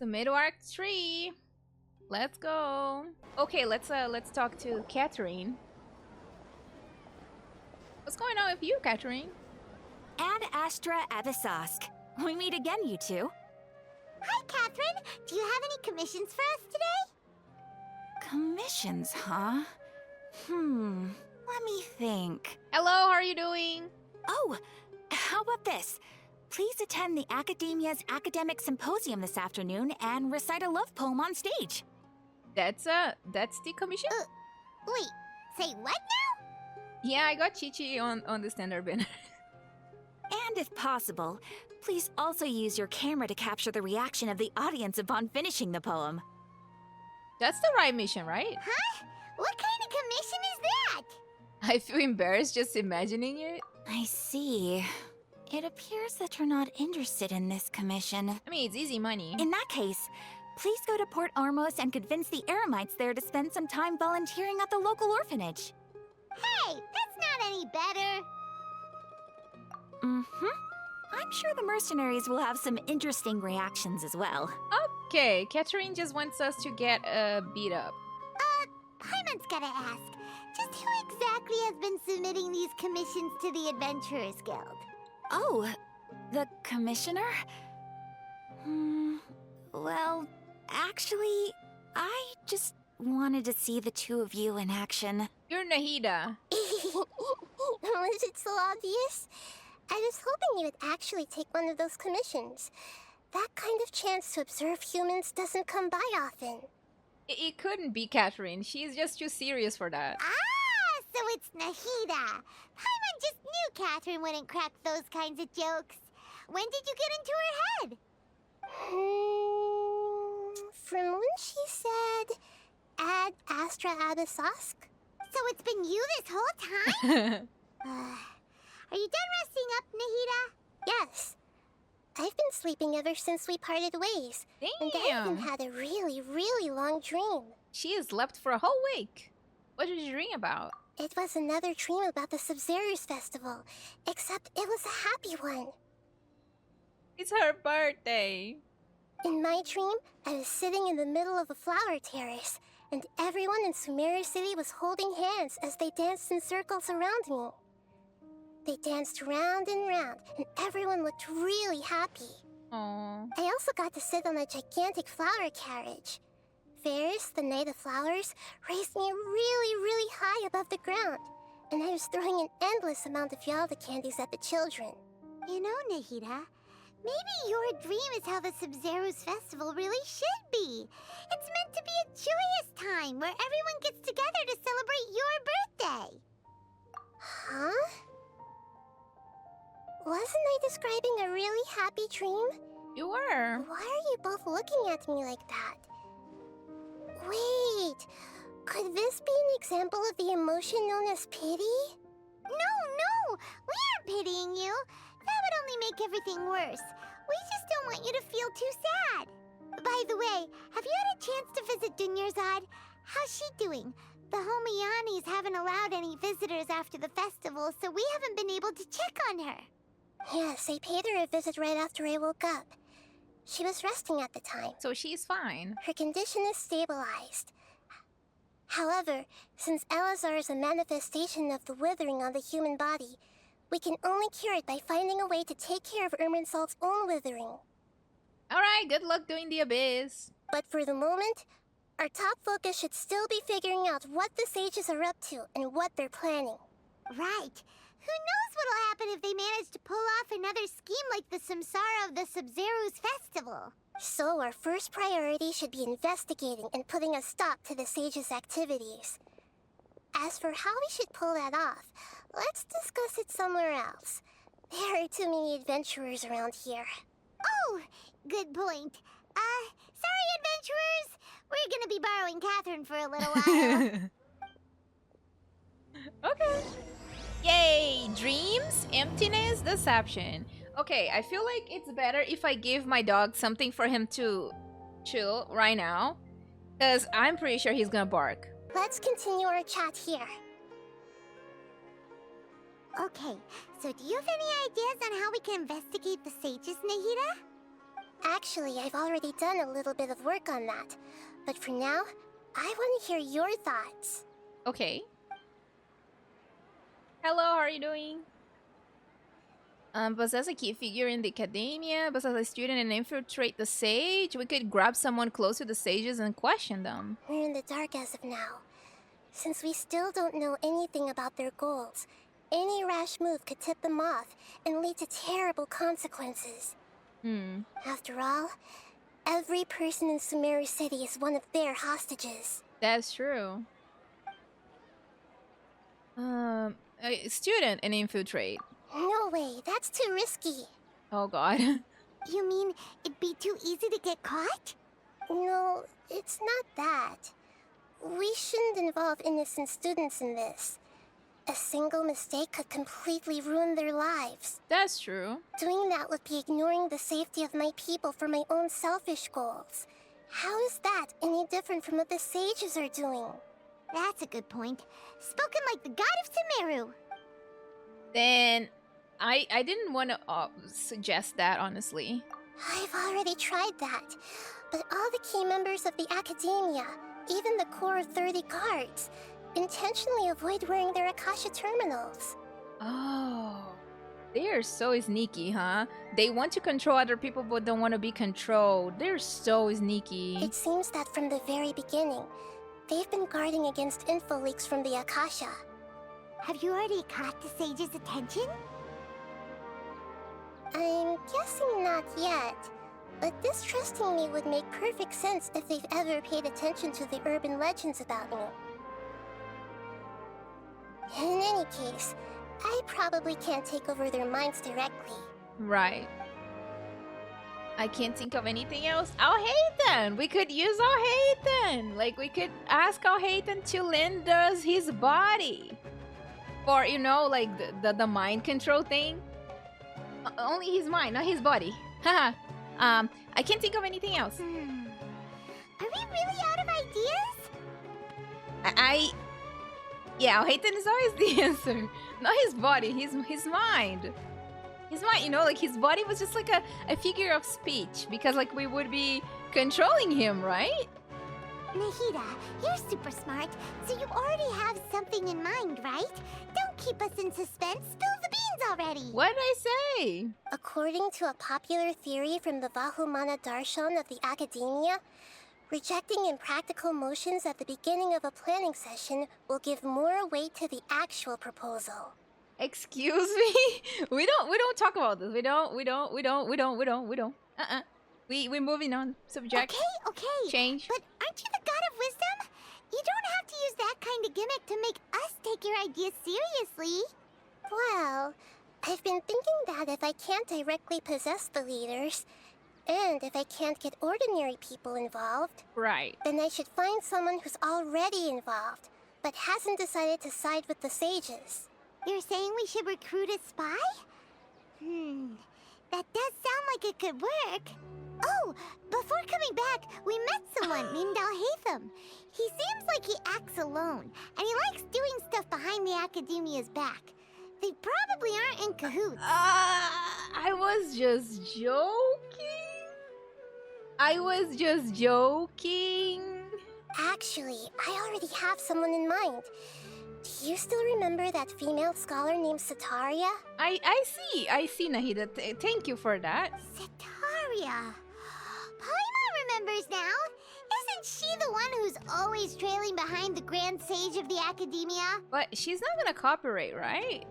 Sumeru Arc 3. Let's go. Okay, let's talk to Catherine. What's going on with you, Catherine? Ad Astra Abyssosque. We meet again, you two. Hi, Catherine. Do you have any commissions for us today? Commissions, huh? Let me think. Hello, how are you doing? Oh, how about this? Please attend the Academia's Academic Symposium this afternoon and recite a love poem on stage. That's the commission? Wait, say what now? Yeah, I got Chi-Chi on the standard banner. And if possible, please also use your camera to capture the reaction of the audience upon finishing the poem. That's the right mission, right? Huh? What kind of commission is that? I feel embarrassed just imagining it. I see. It appears that you're not interested in this commission. I mean, it's easy money. In that case, please go to Port Armos and convince the Eremites there to spend some time volunteering at the local orphanage. Hey, that's not any better. I'm sure the mercenaries will have some interesting reactions as well. Okay, Catherine just wants us to get beat up. Paimon's gotta ask, just who exactly has been submitting these commissions to the Adventurers Guild? Oh, the commissioner? Well, actually, I just wanted to see the two of you in action. You're Nahida. Was it so obvious? I was hoping you would actually take one of those commissions. That kind of chance to observe humans doesn't come by often. It couldn't be Catherine. She's just too serious for that. Ah, so it's Nahida. Paimon just knew Catherine wouldn't crack those kinds of jokes. When did you get into her head? From when she said, Ad Astra Abyssosque? So it's been you this whole time? Are you done resting up, Nahida? Yes. I've been sleeping ever since we parted ways. Damn. And I even had a really, really long dream. She has slept for a whole week. What did you dream about? It was another dream about the Sub-Zero's festival, except it was a happy one. It's her birthday. In my dream, I was sitting in the middle of a flower terrace, and everyone in Sumeru City was holding hands as they danced in circles around me. They danced round and round, and everyone looked really happy. Aww. I also got to sit on a gigantic flower carriage. Ferris, the Knight of Flowers, raised me really, really high above the ground, and I was throwing an endless amount of Yalda candies at the children. You know, Nahida, maybe your dream is how the Sub-Zero's festival really should be. It's meant to be a joyous time where everyone gets together to celebrate your birthday. Huh? Wasn't I describing a really happy dream? You were. Why are you both looking at me like that? Wait, could this be an example of the emotion known as pity? No, we aren't pitying you. That would only make everything worse. We just don't want you to feel too sad. By the way, have you had a chance to visit Dunyarzad? How's she doing? The Homianis haven't allowed any visitors after the festival, so we haven't been able to check on her. Yes, I paid her a visit right after I woke up. She was resting at the time. So she's fine. Her condition is stabilized. However, since Elazar is a manifestation of the withering on the human body, we can only cure it by finding a way to take care of Irminsul's own withering. Alright, good luck doing the abyss. But for the moment, our top focus should still be figuring out what the sages are up to and what they're planning. Right. Who knows what'll happen if they manage to pull off another scheme like the Samsara of the Sub-Zero's festival. So our first priority should be investigating and putting a stop to the sages' activities. As for how we should pull that off, let's discuss it somewhere else. There are too many adventurers around here. Oh, good point. Sorry, adventurers. We're gonna be borrowing Catherine for a little while. Okay. Yay! Dreams, emptiness, deception. Okay, I feel like it's better if I give my dog something for him to chill right now, because I'm pretty sure he's gonna bark. Let's continue our chat here. Okay, so do you have any ideas on how we can investigate the sages, Nahida? Actually, I've already done a little bit of work on that. But for now, I want to hear your thoughts. Okay. Hello, how are you doing? Possess a key figure in the academia, possess a student and infiltrate the sage. We could grab someone close to the sages and question them. We're in the dark as of now. Since we still don't know anything about their goals, any rash move could tip them off and lead to terrible consequences. After all, every person in Sumeru City is one of their hostages. That's true. A student and infiltrate. No way, that's too risky. Oh god. You mean it'd be too easy to get caught? No, it's not that. We shouldn't involve innocent students in this. A single mistake could completely ruin their lives. That's true. Doing that would be ignoring the safety of my people for my own selfish goals. How is that any different from what the sages are doing? That's a good point. Spoken like the god of Sumeru. Then I didn't want to suggest that, honestly. I've already tried that. But all the key members of the academia, even the core of 30 guards, intentionally avoid wearing their Akasha terminals. Oh. They are so sneaky, huh? They want to control other people but don't want to be controlled. They're so sneaky. It seems that from the very beginning, they've been guarding against info leaks from the Akasha. Have you already caught the sage's attention? I'm guessing not yet, but distrusting me would make perfect sense if they've ever paid attention to the urban legends about me. In any case, I probably can't take over their minds directly. Right. I can't think of anything else. Alhaithan! We could use Alhaithan! Like, we could ask Alhaithan to lend us his body. For, you know, like, the mind control thing. Only his mind, not his body. Haha. I can't think of anything else. Are we really out of ideas? Yeah, Alhaithan is always the answer. Not his body, his mind. His mind, you know, like his body was just like a figure of speech. Because like we would be controlling him, right? Nahida, you're super smart, so you already have something in mind, right? Don't keep us in suspense. Spill the beans already. What did I say? According to a popular theory from the Vahumana Darshan of the academia, rejecting impractical motions at the beginning of a planning session will give more weight to the actual proposal. Excuse me? We don't talk about this. We don't. We're moving on. Subject. Okay. Change. But aren't you the god of wisdom? You don't have to use that kind of gimmick to make us take your ideas seriously. Well, I've been thinking that if I can't directly possess the leaders, and if I can't get ordinary people involved, Right. then I should find someone who's already involved, but hasn't decided to side with the sages. You're saying we should recruit a spy? That does sound like it could work. Oh, before coming back, we met someone named Alhaitham. He seems like he acts alone, and he likes doing stuff behind the academia's back. They probably aren't in cahoots. I was just joking. Actually, I already have someone in mind. Do you still remember that female scholar named Sataria? I see, Nahida. Thank you for that. Sataria. Paimon remembers now. Isn't she the one who's always trailing behind the Grand Sage of the Academia? But she's not gonna cooperate, right?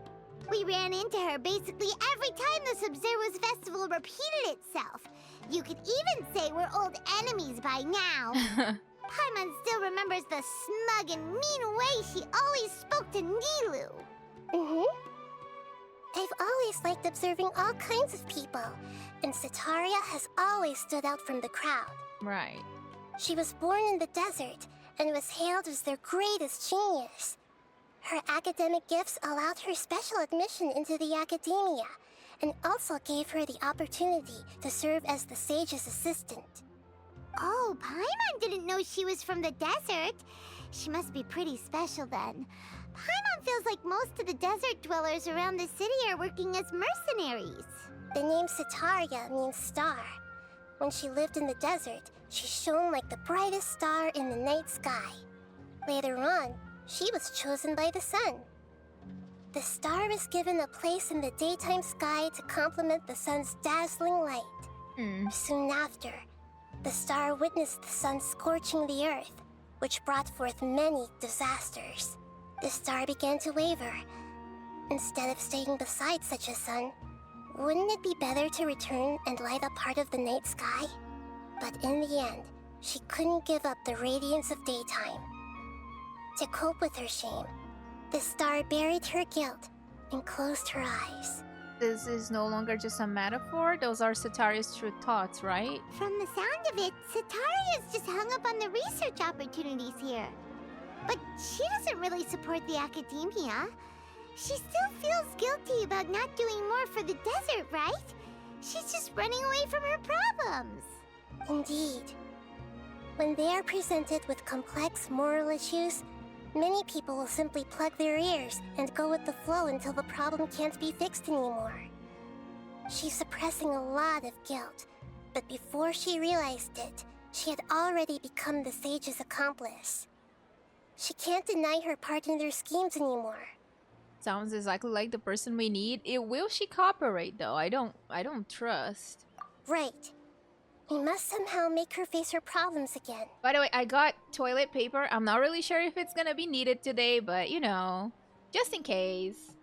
We ran into her basically every time the Sub-Zero's festival repeated itself. You could even say we're old enemies by now. Paimon still remembers the smug and mean way she always spoke to Nilu. I've always liked observing all kinds of people, and Sataria has always stood out from the crowd. Right. She was born in the desert and was hailed as their greatest genius. Her academic gifts allowed her special admission into the academia, and also gave her the opportunity to serve as the sage's assistant. Oh, Paimon didn't know she was from the desert. She must be pretty special then. Paimon feels like most of the desert dwellers around the city are working as mercenaries. The name Sataria means star. When she lived in the desert, she shone like the brightest star in the night sky. Later on, she was chosen by the sun. The star was given a place in the daytime sky to complement the sun's dazzling light. Soon after, the star witnessed the sun scorching the earth, which brought forth many disasters. The star began to waver. Instead of staying beside such a sun, wouldn't it be better to return and light up part of the night sky? But in the end, she couldn't give up the radiance of daytime. To cope with her shame, the star buried her guilt and closed her eyes. This is no longer just a metaphor. Those are Sataria's true thoughts, right? From the sound of it, Sataria's just hung up on the research opportunities here. But she doesn't really support the academia. She still feels guilty about not doing more for the desert, right? She's just running away from her problems. Indeed. When they are presented with complex moral issues, many people will simply plug their ears and go with the flow until the problem can't be fixed anymore. She's suppressing a lot of guilt, but before she realized it, she had already become the sage's accomplice. She can't deny her part in their schemes anymore. Sounds exactly like the person we need. Will she cooperate though? I don't trust. Right. We must somehow make her face her problems again. By the way, I got toilet paper. I'm not really sure if it's gonna be needed today, but you know, just in case.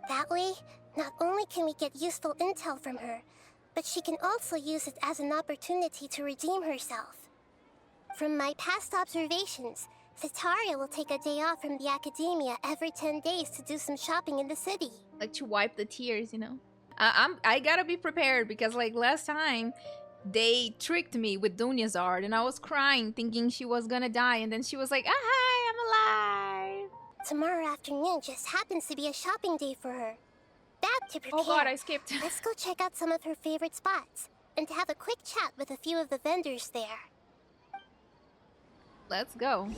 That way, not only can we get useful intel from her, but she can also use it as an opportunity to redeem herself. From my past observations, Sataria will take a day off from the academia every 10 days to do some shopping in the city. Like to wipe the tears, you know. I gotta be prepared because like last time, they tricked me with Dunya's art and I was crying thinking she was gonna die, and then she was like, ah, hi, I'm alive. Tomorrow afternoon just happens to be a shopping day for her. Back to prepare. Oh god, I skipped. Let's go check out some of her favorite spots and have a quick chat with a few of the vendors there. Let's go.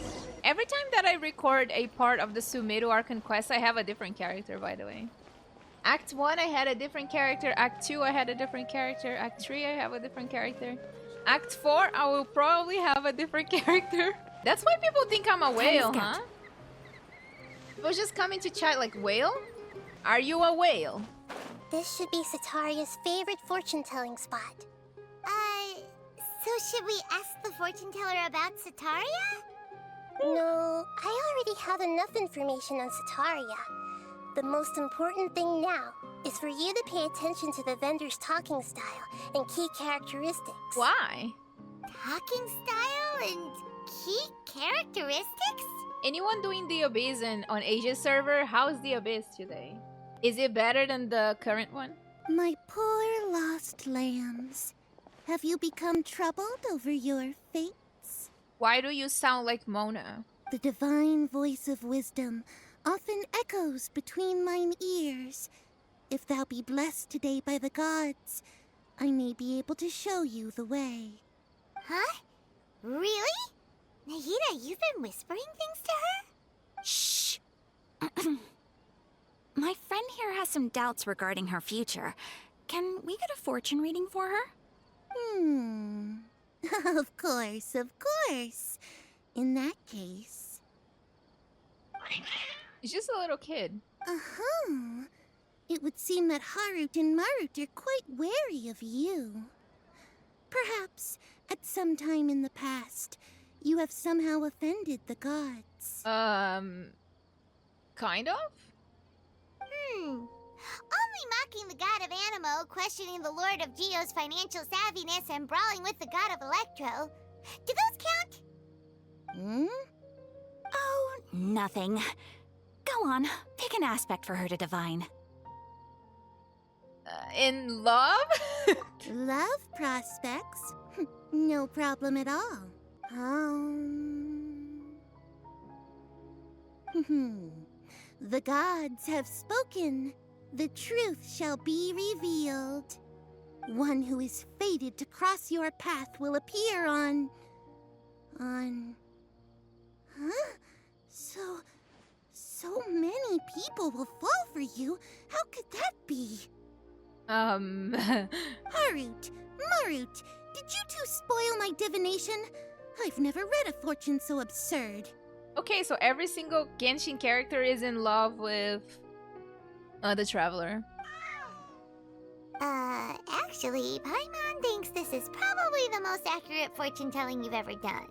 Every time that I record a part of the Sumeru Archon quest, I have a different character, by the way. Act 1, I had a different character. Act 2, I had a different character. Act 3, I have a different character. Act 4, I will probably have a different character. That's why people think I'm a whale, huh? People just coming to chat like, whale? Are you a whale? This should be Sataria's favorite fortune-telling spot. So should we ask the fortune teller about Sataria? No, I already have enough information on Sataria. The most important thing now is for you to pay attention to the vendor's talking style and key characteristics. Why? Talking style and key characteristics? Anyone doing the Abyss on Asia's server? How's the Abyss today? Is it better than the current one? My poor lost lambs. Have you become troubled over your fates? Why do you sound like Mona? The divine voice of wisdom often echoes between mine ears. If thou be blessed today by the gods, I may be able to show you the way. Huh? Really? Nahida, you've been whispering things to her? Shh! My friend here has some doubts regarding her future. Can we get a fortune reading for her? Of course, of course. In that case... She's just a little kid. Uh-huh. It would seem that Harut and Marut are quite wary of you. Perhaps, at some time in the past, you have somehow offended the gods. Kind of? Only mocking the god of Animo, questioning the lord of Geo's financial savviness, and brawling with the god of Electro. Do those count? Oh, nothing. Go on, pick an aspect for her to divine. In love? Love prospects? No problem at all. The gods have spoken. The truth shall be revealed. One who is fated to cross your path will appear on... Huh? So many people will fall for you. How could that be? Harut, Marut, Did you two spoil my divination? I've never read a fortune so absurd. Okay, so every single Genshin character is in love with the Traveler. Actually, Paimon thinks this is probably the most accurate fortune telling you've ever done.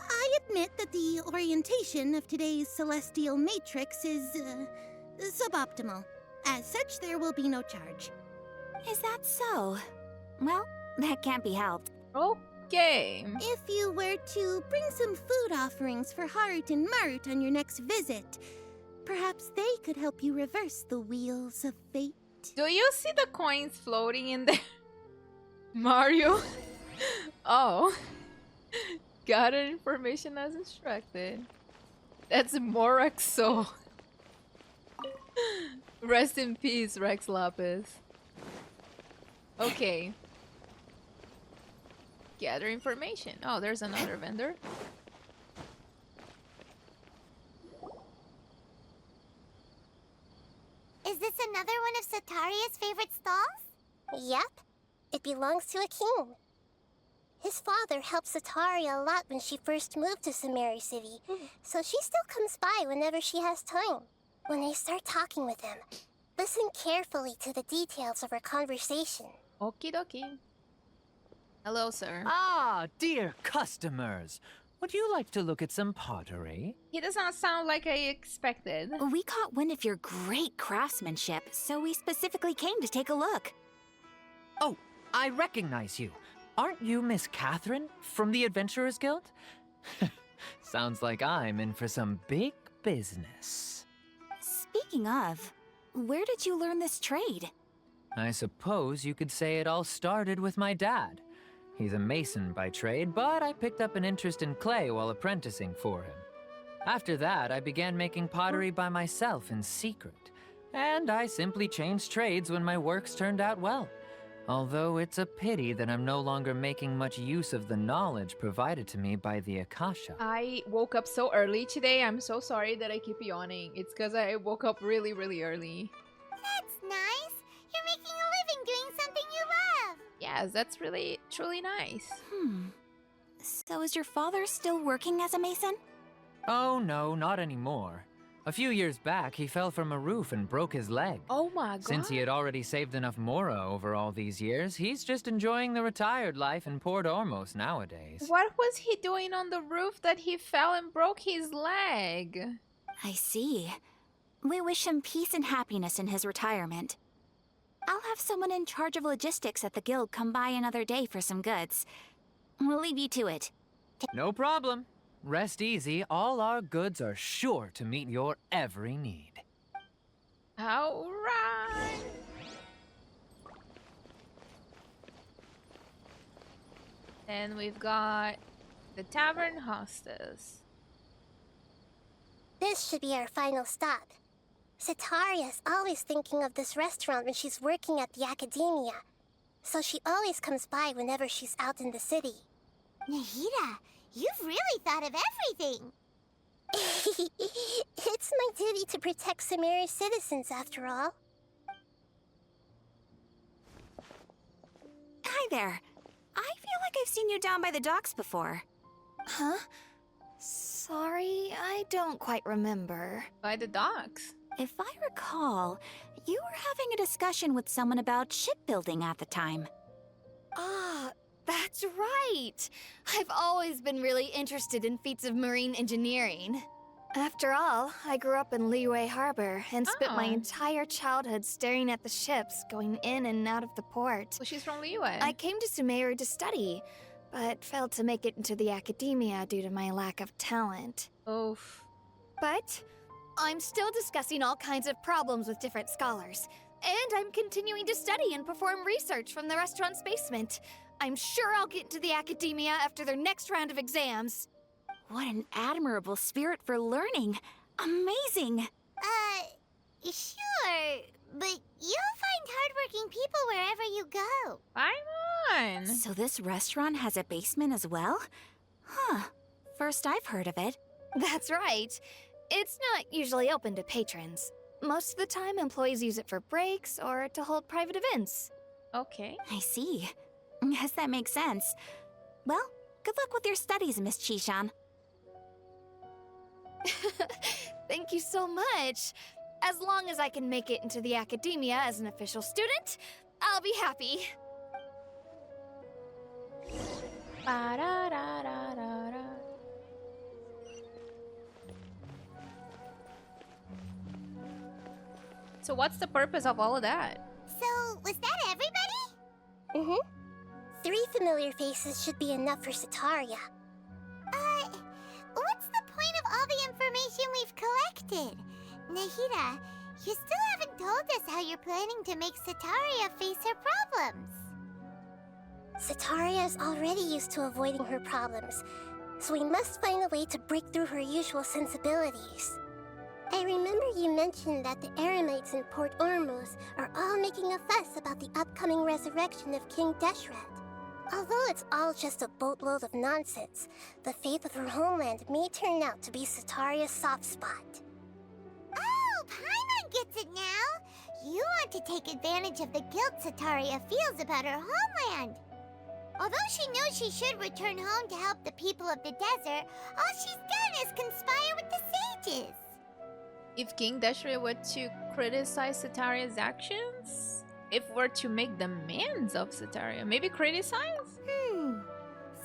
I admit that the orientation of today's celestial matrix is suboptimal. As such, there will be no charge. Is that so? Well, that can't be helped. Okay. If you were to bring some food offerings for Harut and Marut on your next visit, perhaps they could help you reverse the wheels of fate. Do you see the coins floating in there? Mario? Oh. Gather information as instructed. That's Morak's soul. Rest in peace, Rex Lapis. Okay. Gather information. Oh, there's another vendor. Is this another one of Sataria's favorite stalls? Yep. It belongs to a king. His father helped Sataria a lot when she first moved to Sumeru City, so she still comes by whenever she has time. When I start talking with him, listen carefully to the details of our conversation. Okie dokie. Hello, sir. Ah, dear customers. Would you like to look at some pottery? He does not sound like I expected. We caught wind of your great craftsmanship, so we specifically came to take a look. Oh, I recognize you. Aren't you Miss Catherine from the Adventurers Guild? Sounds like I'm in for some big business. Speaking of, where did you learn this trade? I suppose you could say it all started with my dad. He's a mason by trade, but I picked up an interest in clay while apprenticing for him. After that, I began making pottery by myself in secret, and I simply changed trades when my works turned out well. Although it's a pity that I'm no longer making much use of the knowledge provided to me by the Akasha. I woke up so early today. I'm so sorry that I keep yawning. It's because I woke up really, really early. That's nice. You're making a living doing something you love. Yes, that's really, truly nice. So is your father still working as a mason? Oh no, not anymore. A few years back, he fell from a roof and broke his leg. Oh my god. Since he had already saved enough Mora over all these years, he's just enjoying the retired life in Port Ormos nowadays. What was he doing on the roof that he fell and broke his leg? I see. We wish him peace and happiness in his retirement. I'll have someone in charge of logistics at the guild come by another day for some goods. We'll leave you to it. No problem. Rest easy, all our goods are sure to meet your every need. Alright. Then we've got the Tavern Hostess. This should be our final stop. Sataria's always thinking of this restaurant when she's working at the academia, so she always comes by whenever she's out in the city. Nahida, you've really thought of everything. It's my duty to protect Sumeru's citizens, after all. Hi there. I feel like I've seen you down by the docks before. Huh? Sorry, I don't quite remember. By the docks. If I recall, you were having a discussion with someone about shipbuilding at the time. Ah, that's right! I've always been really interested in feats of marine engineering. After all, I grew up in Liyue Harbor and spent my Oh. entire childhood staring at the ships going in and out of the port. So she's from Liyue. I came to Sumeru to study, but failed to make it into the academia due to my lack of talent. Oof. But I'm still discussing all kinds of problems with different scholars. And I'm continuing to study and perform research from the restaurant's basement. I'm sure I'll get into the academia after their next round of exams. What an admirable spirit for learning. Amazing. Sure, but you'll find hardworking people wherever you go. I'm on. So this restaurant has a basement as well? Huh. First I've heard of it. That's right. It's not usually open to patrons. Most of the time, employees use it for breaks or to hold private events. Okay. I see. Yes, that makes sense. Well, good luck with your studies, Miss Chishan. Thank you so much. As long as I can make it into the academia as an official student, I'll be happy. Ba-da-da-da-da-da. So what's the purpose of all of that? So, was that everybody? Mm-hmm. 3 familiar faces should be enough for Sataria. What's the point of all the information we've collected? Nahida, you still haven't told us how you're planning to make Sataria face her problems. Sataria is already used to avoiding her problems, so we must find a way to break through her usual sensibilities. I remember you mentioned that the Eremites in Port Ormuz are all making a fuss about the upcoming resurrection of King Deshret. Although it's all just a boatload of nonsense, the faith of her homeland may turn out to be Sataria's soft spot. Oh, Paimon gets it now! You want to take advantage of the guilt Sataria feels about her homeland. Although she knows she should return home to help the people of the desert, all she's done is conspire with the sages. If King Deshret were to criticize Sataria's actions? If we're to make demands of Sataria, maybe criticize?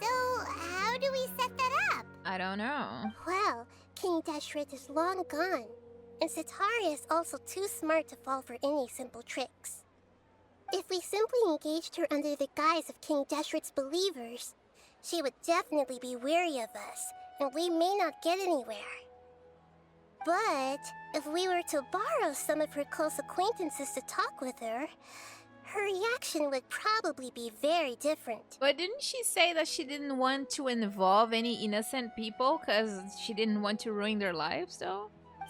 So, how do we set that up? I don't know. Well, King Deshret is long gone, and Sataria is also too smart to fall for any simple tricks. If we simply engaged her under the guise of King Deshret's believers, she would definitely be weary of us, and we may not get anywhere. But if we were to borrow some of her close acquaintances to talk with her, her reaction would probably be very different. But didn't she say that she didn't want to involve any innocent people because she didn't want to ruin their lives, though?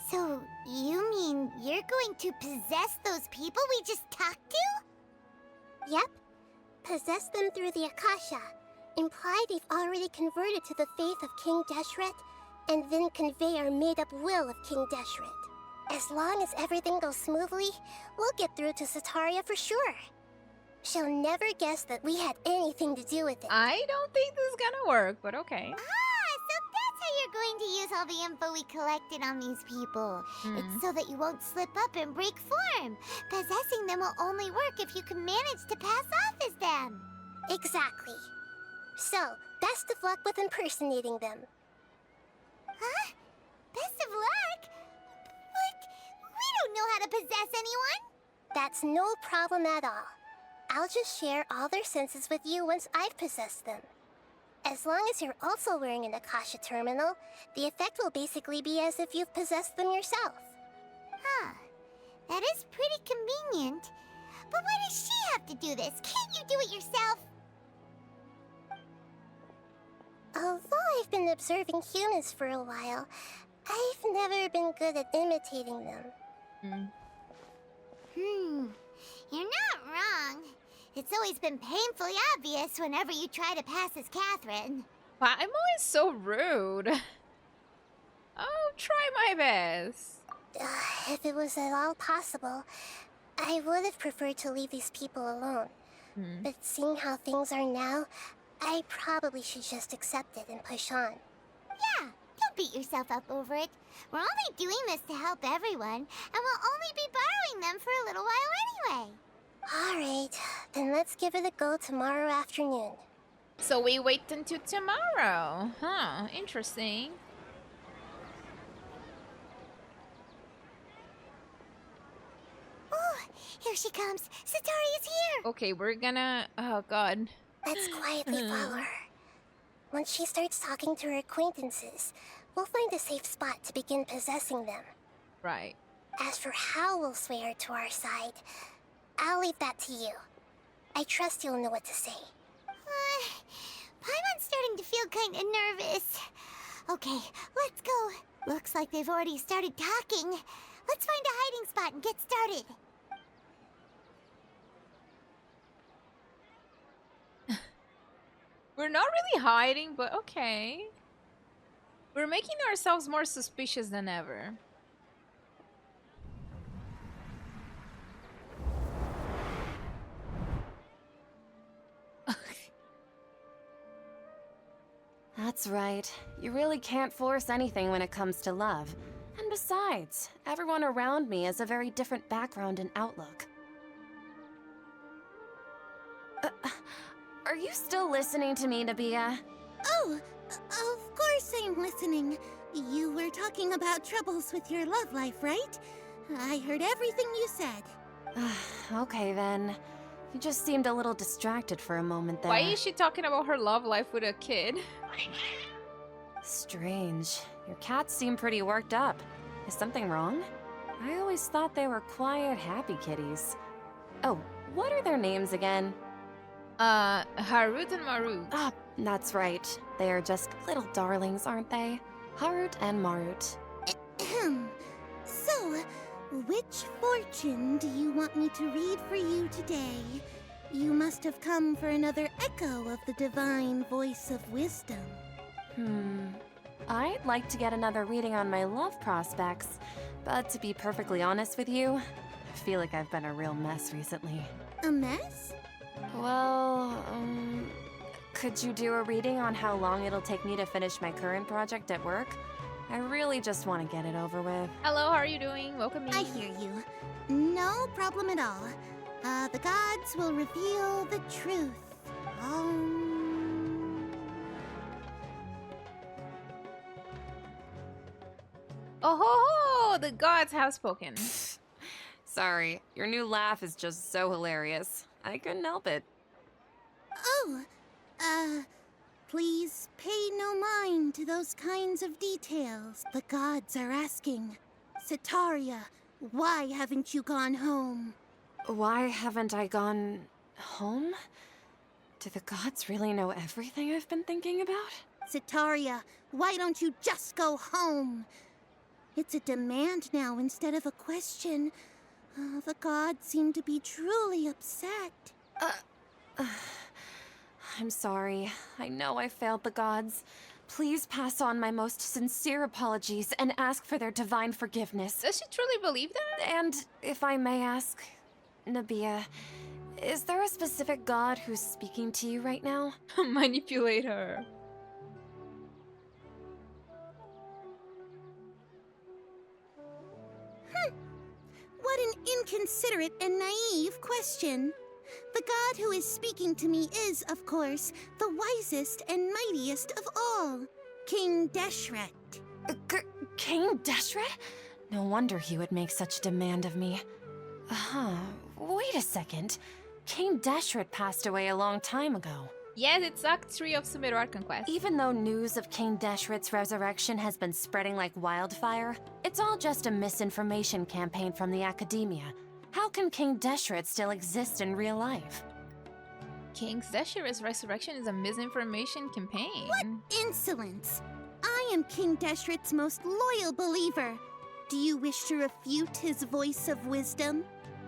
So, you mean you're going to possess those people we just talked to? Yep. Possess them through the Akasha. Imply they've already converted to the faith of King Deshret, and then convey our made-up will of King Deshret. As long as everything goes smoothly, we'll get through to Sataria for sure. She'll never guess that we had anything to do with it. I don't think this is gonna work, but okay. So that's how you're going to use all the info we collected on these people. It's so that you won't slip up and break form. Possessing them will only work if you can manage to pass off as them. Exactly. So, best of luck with impersonating them. Huh? Best of luck? But we don't know how to possess anyone. That's no problem at all. I'll just share all their senses with you once I've possessed them. As long as you're also wearing an Akasha terminal, the effect will basically be as if you've possessed them yourself. Huh. That is pretty convenient. But why does she have to do this? Can't you do it yourself? Although I've been observing humans for a while, I've never been good at imitating them. You're not wrong. It's always been painfully obvious whenever you try to pass as Catherine. Wow, I'm always so rude. Oh, try my best. If it was at all possible, I would have preferred to leave these people alone. But seeing how things are now, I probably should just accept it and push on. Yeah, don't beat yourself up over it. We're only doing this to help everyone, and we'll only be borrowing them for a little while anyway. Alright, then let's give it a go tomorrow afternoon. So we wait until tomorrow. Huh, interesting. Oh, here she comes. Sataria's here. Okay, we're gonna... Oh, God. Let's quietly follow her. Once she starts talking to her acquaintances, we'll find a safe spot to begin possessing them. Right. As for how we'll sway her to our side, I'll leave that to you. I trust you'll know what to say. Paimon's starting to feel kind of nervous. Okay, let's go. Looks like they've already started talking. Let's find a hiding spot and get started. We're not really hiding, but okay. We're making ourselves more suspicious than ever. That's right. You really can't force anything when it comes to love. And besides, everyone around me has a very different background and outlook. Are you still listening to me, Nabia? Oh, of course I'm listening. You were talking about troubles with your love life, right? I heard everything you said. Okay then. You just seemed a little distracted for a moment there. Why is she talking about her love life with a kid? Strange. Your cats seem pretty worked up. Is something wrong? I always thought they were quiet, happy kitties. Oh, what are their names again? Harut and Marut. Ah, that's right. They are just little darlings, aren't they? Harut and Marut. Ahem. So, which fortune do you want me to read for you today? You must have come for another echo of the divine voice of wisdom. I'd like to get another reading on my love prospects, but to be perfectly honest with you, I feel like I've been a real mess recently. A mess? Well, could you do a reading on how long it'll take me to finish my current project at work? I really just want to get it over with. Hello, how are you doing? Welcome in. I hear you. No problem at all. The gods will reveal the truth. Oh ho ho! The gods have spoken. Sorry, your new laugh is just so hilarious. I couldn't help it. Oh, please pay no mind to those kinds of details. The gods are asking. Sataria, why haven't you gone home? Why haven't I gone home? Do the gods really know everything I've been thinking about? Sataria, why don't you just go home? It's a demand now instead of a question. The gods seem to be truly upset. I'm sorry. I know I failed the gods. Please pass on my most sincere apologies and ask for their divine forgiveness. Does she truly believe that? And if I may ask, Nabia, is there a specific god who's speaking to you right now? Manipulate her. What an inconsiderate and naive question. The god who is speaking to me is, of course, the wisest and mightiest of all, King Deshret. King Deshret? No wonder he would make such demand of me. Wait a second. King Deshret passed away a long time ago. Yes, it's Act 3 of Sumeru Archon quest. Even though news of King Deshret's resurrection has been spreading like wildfire, it's all just a misinformation campaign from the academia. How can King Deshret still exist in real life? King Deshret's resurrection is a misinformation campaign. What insolence! I am King Deshret's most loyal believer. Do you wish to refute his voice of wisdom?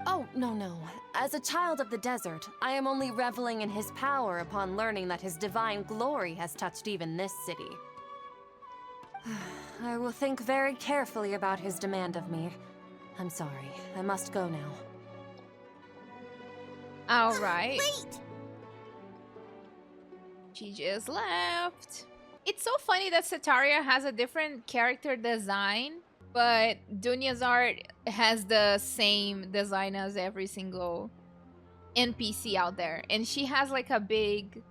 Oh, no. As a child of the desert, I am only reveling in his power upon learning that his divine glory has touched even this city. I will think very carefully about his demand of me. I'm sorry. I must go now. Alright. Wait! She just left. It's so funny that Sataria has a different character design, but Dunya's art has the same design as every single NPC out there. And she has like a big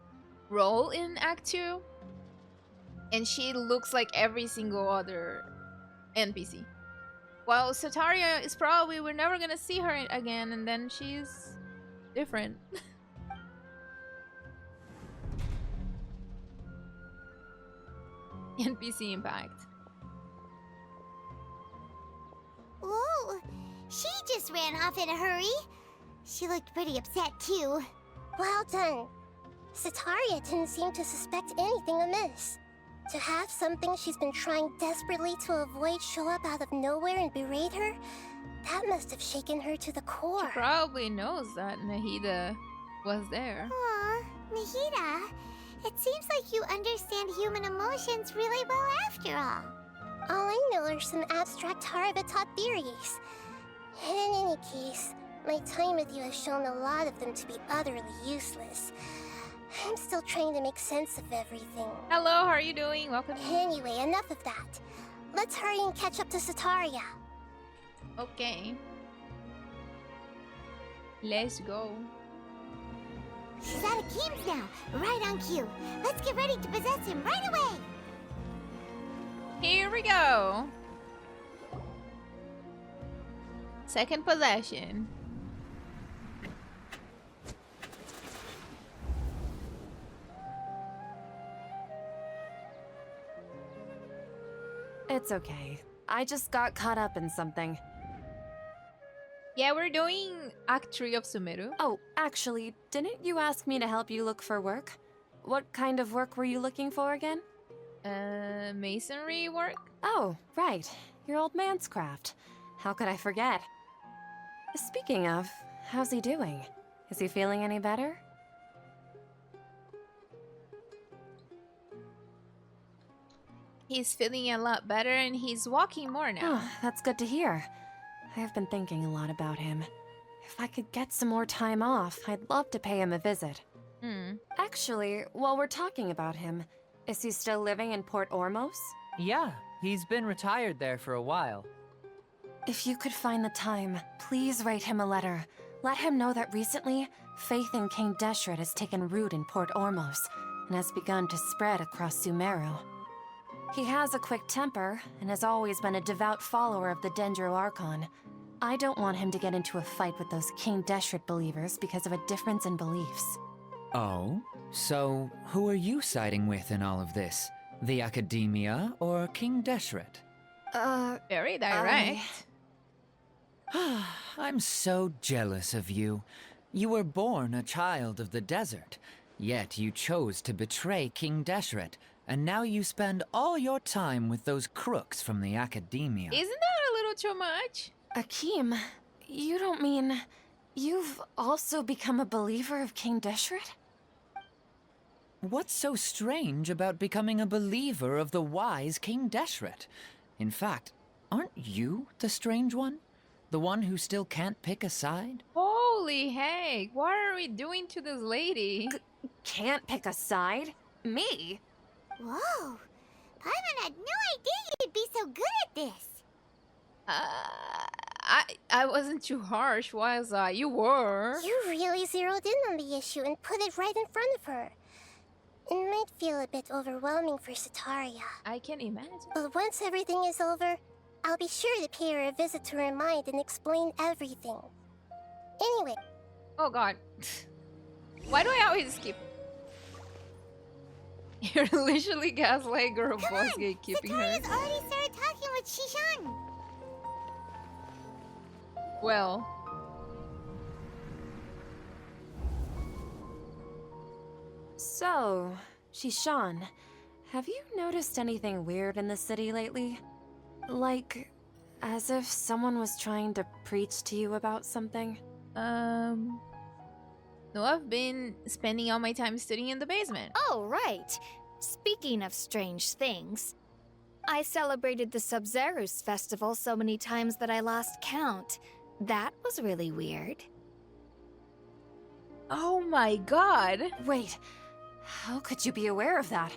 role in Act 2. And she looks like every single other NPC. Well, Sataria is probably, we're never gonna see her again, and then she's different. NPC Impact. Whoa! She just ran off in a hurry. She looked pretty upset, too. Well done. Sataria didn't seem to suspect anything amiss. To have something she's been trying desperately to avoid show up out of nowhere and berate her, that must have shaken her to the She core. probably knows that Nahida was there. Aw, Nahida, it seems like you understand human emotions really well after all. All I know are some abstract Harabatop theories. And in any case, my time with you has shown a lot of them to be utterly useless. I'm still trying to make sense of everything. Hello, how are you doing? Welcome. Anyway, enough of that. Let's hurry and catch up to Sataria. Okay. Let's go. She's out of Keem's now. Right on cue. Let's get ready to possess him right away. Here we go. Second possession. It's okay. I just got caught up in something. Yeah, we're doing Act 3 of Sumeru. Oh, actually, didn't you ask me to help you look for work? What kind of work were you looking for again? Masonry work? Oh, right. Your old man's craft. How could I forget? Speaking of, how's he doing? Is he feeling any better? He's feeling a lot better and he's walking more now. Oh, that's good to hear. I've been thinking a lot about him. If I could get some more time off, I'd love to pay him a visit. Actually, while we're talking about him, is he still living in Port Ormos? Yeah, he's been retired there for a while. If you could find the time, please write him a letter. Let him know that recently, faith in King Deshret has taken root in Port Ormos and has begun to spread across Sumeru. He has a quick temper and has always been a devout follower of the Sumeru Archon. I don't want him to get into a fight with those King Deshret believers because of a difference in beliefs. Oh? So, who are you siding with in all of this? The Academia or King Deshret? Very direct. I'm so jealous of you. You were born a child of the desert, yet you chose to betray King Deshret, and now you spend all your time with those crooks from the Academia. Isn't that a little too much? Akeem, you don't mean you've also become a believer of King Deshret? What's so strange about becoming a believer of the wise King Deshret? In fact, aren't you the strange one? The one who still can't pick a side? Holy heck, what are we doing to this lady? Can't pick a side? Me? Whoa. Paimon had no idea you'd be so good at this. I wasn't too harsh, was I? You were. You really zeroed in on the issue and put it right in front of her. It might feel a bit overwhelming for Sataria. I can imagine. But once everything is over, I'll be sure to pay her a visit to her mind and explain everything. Anyway. Oh god. Why do I always skip? You're literally gaslighting her boss gatekeeping her. Sataria's already started talking with Shishan. Well. So, Shishan, have you noticed anything weird in the city lately? Like, as if someone was trying to preach to you about something? No, I've been spending all my time studying in the basement. Oh, right. Speaking of strange things, I celebrated the Sub-Zerus festival so many times that I lost count. That was really weird. Oh my god. Wait, how could you be aware of that?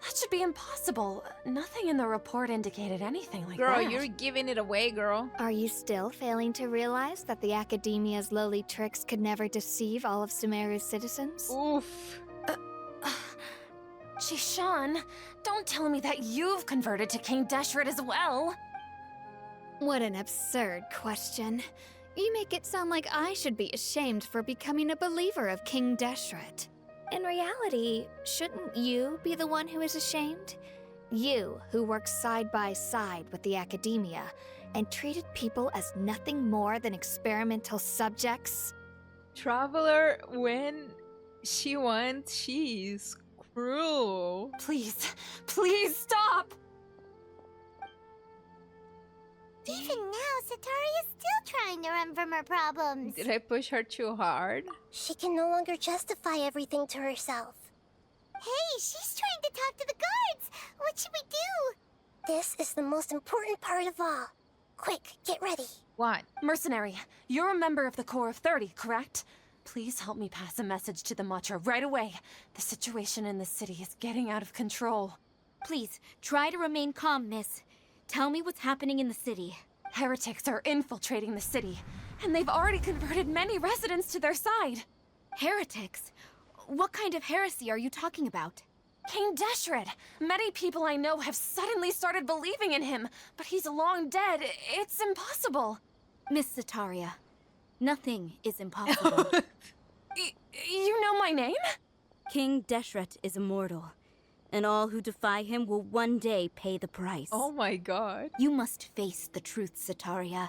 That should be impossible. Nothing in the report indicated anything like Girl, that. you're giving it away, girl. Are you still failing to realize that the Academia's lowly tricks could never deceive all of Sumeru's citizens? Oof. Shishan, don't tell me that you've converted to King Deshret as well. What an absurd question. You make it sound like I should be ashamed for becoming a believer of King Deshret. In reality, shouldn't you be the one who is ashamed? You, who works side by side with the Academia and treated people as nothing more than experimental subjects? Traveler, when she wants, she's cruel. Please, please stop! Even now, Sataria's still trying to run from her problems. Did I push her too hard? She can no longer justify everything to herself. Hey, she's trying to talk to the guards. What should we do? This is the most important part of all. Quick, get ready. What? Mercenary, you're a member of the Corps of 30, correct? Please help me pass a message to the Matra right away. The situation in the city is getting out of control. Please, try to remain calm, miss. Tell me what's happening in the city. Heretics are infiltrating the city, and they've already converted many residents to their side. Heretics? What kind of heresy are you talking about? King Deshret! Many people I know have suddenly started believing in him, but he's long dead. It's impossible. Miss Sataria, nothing is impossible. You know my name? King Deshret is immortal, and all who defy him will one day pay the price. Oh my god. You must face the truth, Sataria.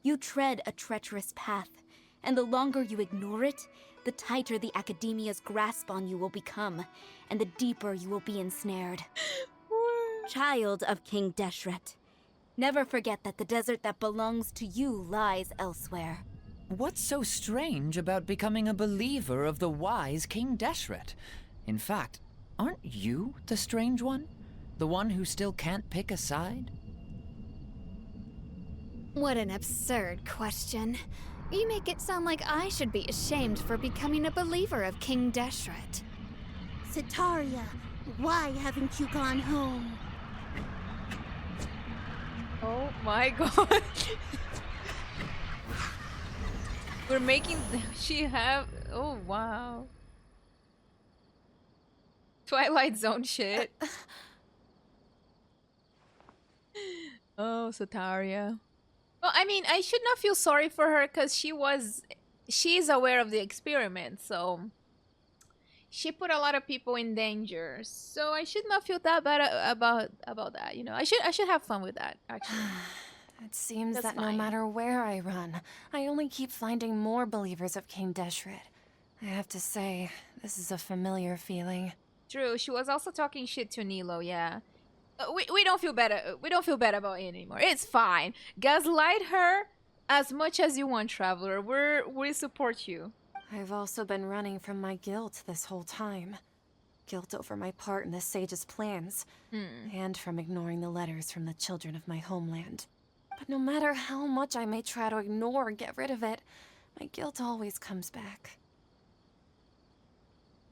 You tread a treacherous path, and the longer you ignore it, the tighter the Academia's grasp on you will become, and the deeper you will be ensnared. Child of King Deshret, never forget that the desert that belongs to you lies elsewhere. What's so strange about becoming a believer of the wise King Deshret? In fact, aren't you the strange one? The one who still can't pick a side? What an absurd question. You make it sound like I should be ashamed for becoming a believer of King Deshret. Sataria, why haven't you gone home? Oh my god. We're making she have oh wow. Twilight Zone shit. Oh, Sataria. Well, I mean, I should not feel sorry for her because she's aware of the experiment, so she put a lot of people in danger. So I should not feel that bad about that, you know. I should have fun with that, actually. It seems That's that fine. no matter where I run, I only keep finding more believers of King Deshret. I have to say, this is a familiar feeling. True, she was also talking shit to Nilo, yeah. We don't feel better. We don't feel bad about it anymore. It's fine. Gaslight her as much as you want, Traveler. We support you. I've also been running from my guilt this whole time. Guilt over my part in the Sage's plans, and from ignoring the letters from the children of my homeland. But no matter how much I may try to ignore or get rid of it, my guilt always comes back.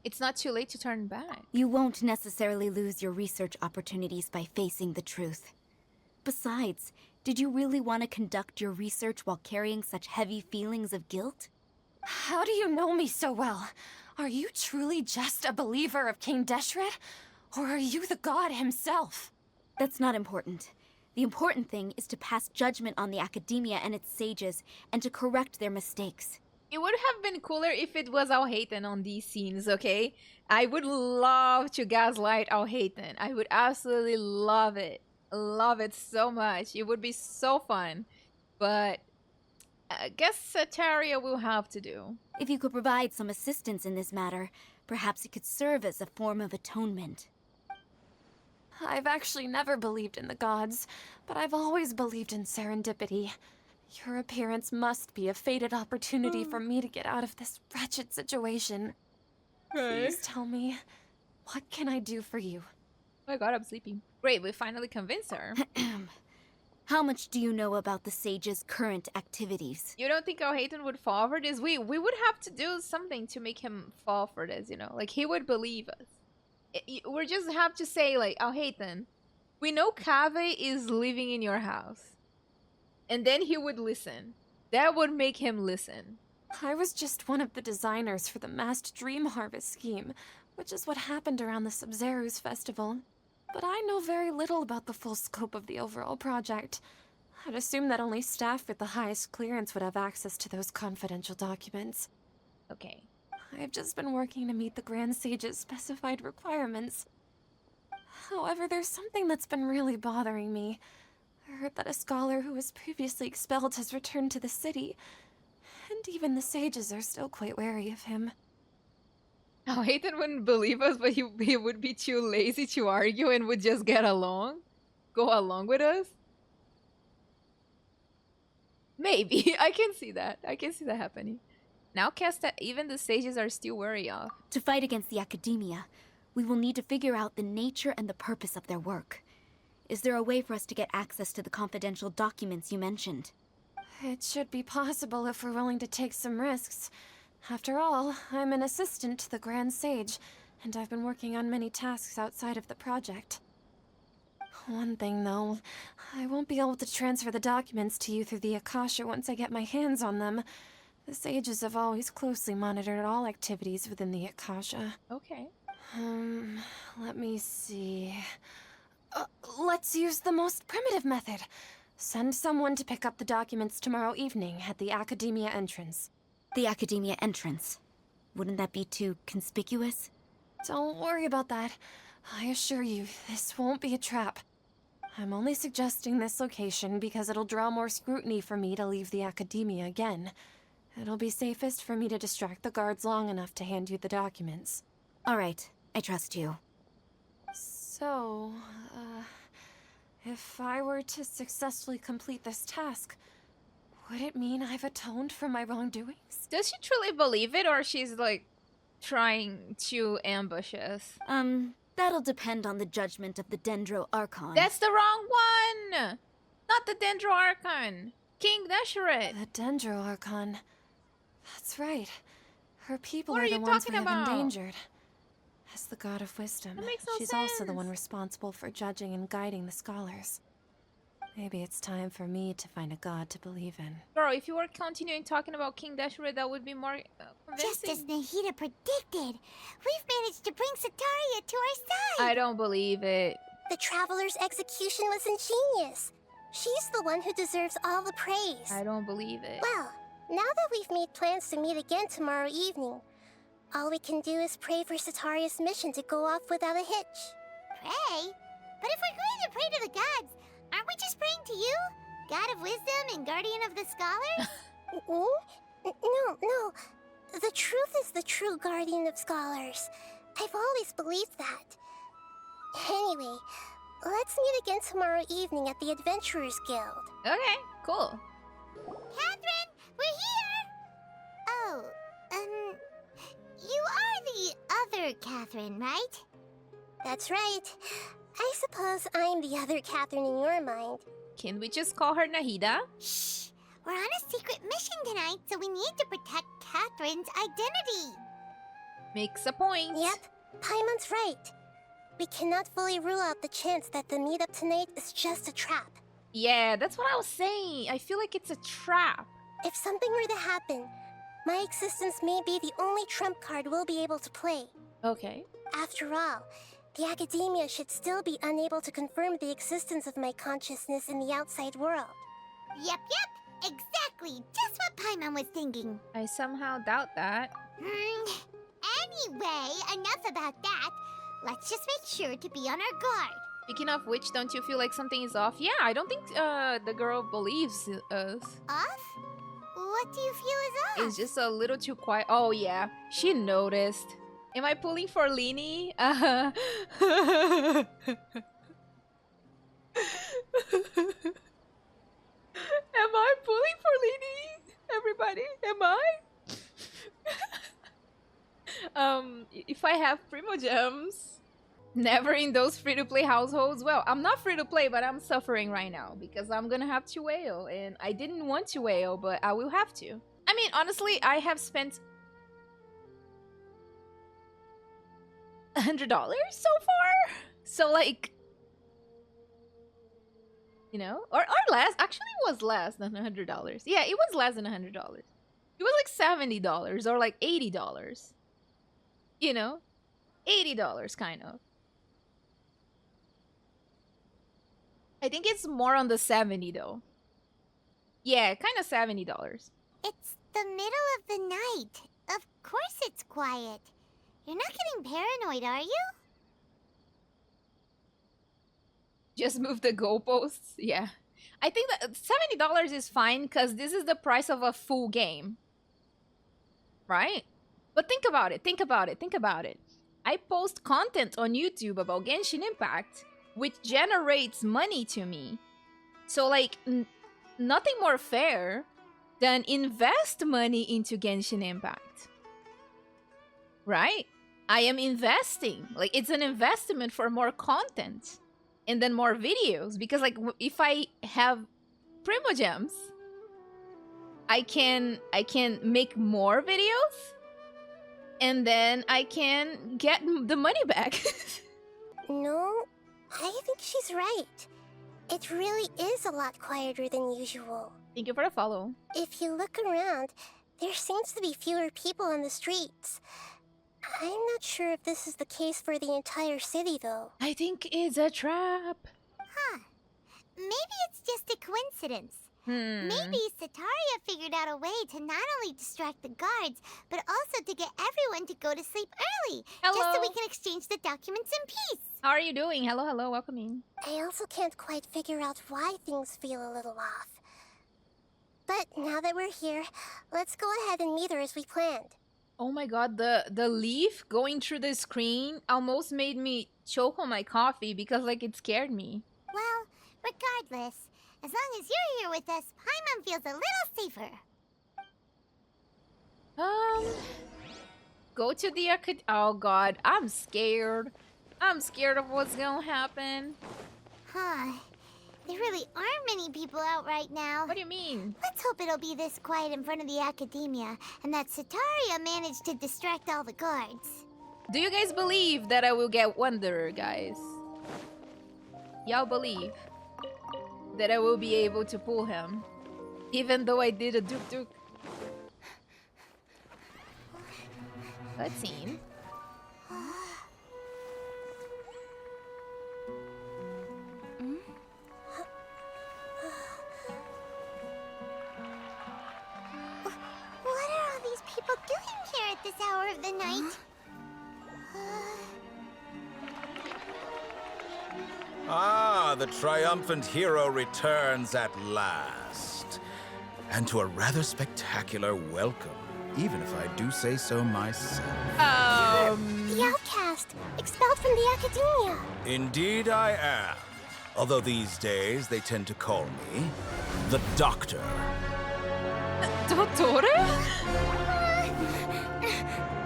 It's not too late to turn back. You won't necessarily lose your research opportunities by facing the truth. Besides, did you really want to conduct your research while carrying such heavy feelings of guilt? How do you know me so well? Are you truly just a believer of King Deshret? Or are you the god himself? That's not important. The important thing is to pass judgment on the Academia and its sages, and to correct their mistakes. It would have been cooler if it was Alhaithon on these scenes, okay? I would love to gaslight Alhaithon. I would absolutely love it. Love it so much. It would be so fun. But I guess Sataria will have to do. If you could provide some assistance in this matter, perhaps it could serve as a form of atonement. I've actually never believed in the gods, but I've always believed in serendipity. Your appearance must be a fated opportunity for me to get out of this wretched situation. Please tell me, what can I do for you? Oh my god, I'm sleeping. Great, we finally convinced her. How much do you know about the sage's current activities? You don't think Alhaithon would fall for this? We would have to do something to make him fall for this, you know? Like, he would believe us. We just have to say, like, Alhaithon, we know Kaveh is living in your house. And then he would listen. That would make him listen. I was just one of the designers for the masked dream harvest scheme, which is what happened around the Sub-Zeru's festival. But I know very little about the full scope of the overall project. I'd assume that only staff with the highest clearance would have access to those confidential documents. Okay. I've just been working to meet the Grand Sage's specified requirements. However, there's something that's been really bothering me. I heard that a scholar who was previously expelled has returned to the city, and even the sages are still quite wary of him. Alhaithon wouldn't believe us, but he would be too lazy to argue and would just get along? Go along with us? Maybe. I can see that. I can see that happening. Now Kesta, even the sages are still wary of. To fight against the Academia, we will need to figure out the nature and the purpose of their work. Is there a way for us to get access to the confidential documents you mentioned? It should be possible if we're willing to take some risks. After all, I'm an assistant to the Grand Sage, and I've been working on many tasks outside of the project. One thing, though, I won't be able to transfer the documents to you through the Akasha once I get my hands on them. The sages have always closely monitored all activities within the Akasha. Okay. Let me see. Let's use the most primitive method. Send someone to pick up the documents tomorrow evening at the Academia entrance. The Academia entrance. Wouldn't that be too conspicuous? Don't worry about that. I assure you, this won't be a trap. I'm only suggesting this location because it'll draw more scrutiny for me to leave the Academia again. It'll be safest for me to distract the guards long enough to hand you the documents. All right, I trust you. So, if I were to successfully complete this task, would it mean I've atoned for my wrongdoings? Does she truly believe it, or she's like trying to ambush us? That'll depend on the judgment of the Dendro Archon. That's the wrong one! Not the Dendro Archon! King Deshret! The Dendro Archon. That's right. Her people What are are the you ones talking we have about? endangered. As the god of wisdom, That makes no she's also the one sense. responsible for judging and guiding the scholars. Maybe it's time for me to find a god to believe in. Girl, if you were continuing talking about King Deshret, that would be more Just as convincing. Nahida predicted, we've managed to bring Sataria to our side. I don't believe it. The Traveler's execution was ingenious. She's the one who deserves all the praise. I don't believe it. Well, now that we've made plans to meet again tomorrow evening, all we can do is pray for Sataria's mission to go off without a hitch. Pray? But if we're going to pray to the gods, aren't we just praying to you? God of wisdom and guardian of the scholars? No. The truth is the true guardian of scholars. I've always believed that. Anyway, let's meet again tomorrow evening at the Adventurers Guild. Okay, cool. Catherine, we're here! Oh, you are the other Catherine, right? That's right. I suppose I'm the other Catherine in your mind. Can we just call her Nahida? Shh! We're on a secret mission tonight, so we need to protect Catherine's identity. Makes a point. Yep, Paimon's right. We cannot fully rule out the chance that the meetup tonight is just a trap. Yeah, that's what I was saying. I feel like it's a trap. If something were to happen, my existence may be the only trump card we'll be able to play. Okay. After all, the Academia should still be unable to confirm the existence of my consciousness in the outside world. Yep, exactly. Just what Paimon was thinking. I somehow doubt that. Anyway, enough about that. Let's just make sure to be on our guard. Speaking of which, don't you feel like something is off? Yeah, I don't think the girl believes us. Off? What do you feel is off? It's just a little too quiet. Oh yeah, she noticed. Am I pulling for Lini? Am I pulling for Lini? Everybody, am I? If I have Primogems, never in those free-to-play households. Well, I'm not free-to-play, but I'm suffering right now because I'm gonna have to wail, and I didn't want to wail, but I will have to. I mean, honestly, I have spent $100 so far, so like, you know, or less. Actually, it was less than $100. Yeah, it was less than $100. It was like $70 or like $80. You know, $80 kind of. I think it's more on the 70 though. Yeah, kind of $70. It's the middle of the night. Of course it's quiet. You're not getting paranoid, are you? Just move the goalposts. Yeah. I think that $70 is fine because this is the price of a full game. Right? But think about it. I post content on YouTube about Genshin Impact, which generates money to me. So, like, nothing more fair than invest money into Genshin Impact. Right? I am investing. Like, it's an investment for more content. And then more videos. Because, like, if I have Primogems, I can make more videos, and then I can get the money back. No, I think she's right. It really is a lot quieter than usual. Thank you for the follow. If you look around, there seems to be fewer people on the streets. I'm not sure if this is the case for the entire city, though. I think it's a trap. Huh. Maybe it's just a coincidence. Maybe Sataria figured out a way to not only distract the guards, but also to get everyone to go to sleep early. Hello. Just so we can exchange the documents in peace. How are you doing? Hello, hello, welcome in. I also can't quite figure out why things feel a little off. But now that we're here, let's go ahead and meet her as we planned. Oh my god, the leaf going through the screen almost made me choke on my coffee because like it scared me. Well, regardless, as long as you're here with us, Paimon feels a little safer. Go to the oh god, I'm scared. I'm scared of what's gonna happen. Huh. There really aren't many people out right now. What do you mean? Let's hope it'll be this quiet in front of the academia, and that Sataria managed to distract all the guards. Do you guys believe that I will get Wanderer, guys? Y'all believe that I will be able to pull him, even though I did a duk. Cutscene. What are all these people doing here at this hour of the night? Ah, the triumphant hero returns at last. And to a rather spectacular welcome, even if I do say so myself. The outcast, expelled from the academia. Indeed I am. Although these days they tend to call me the Doctor. Dottore?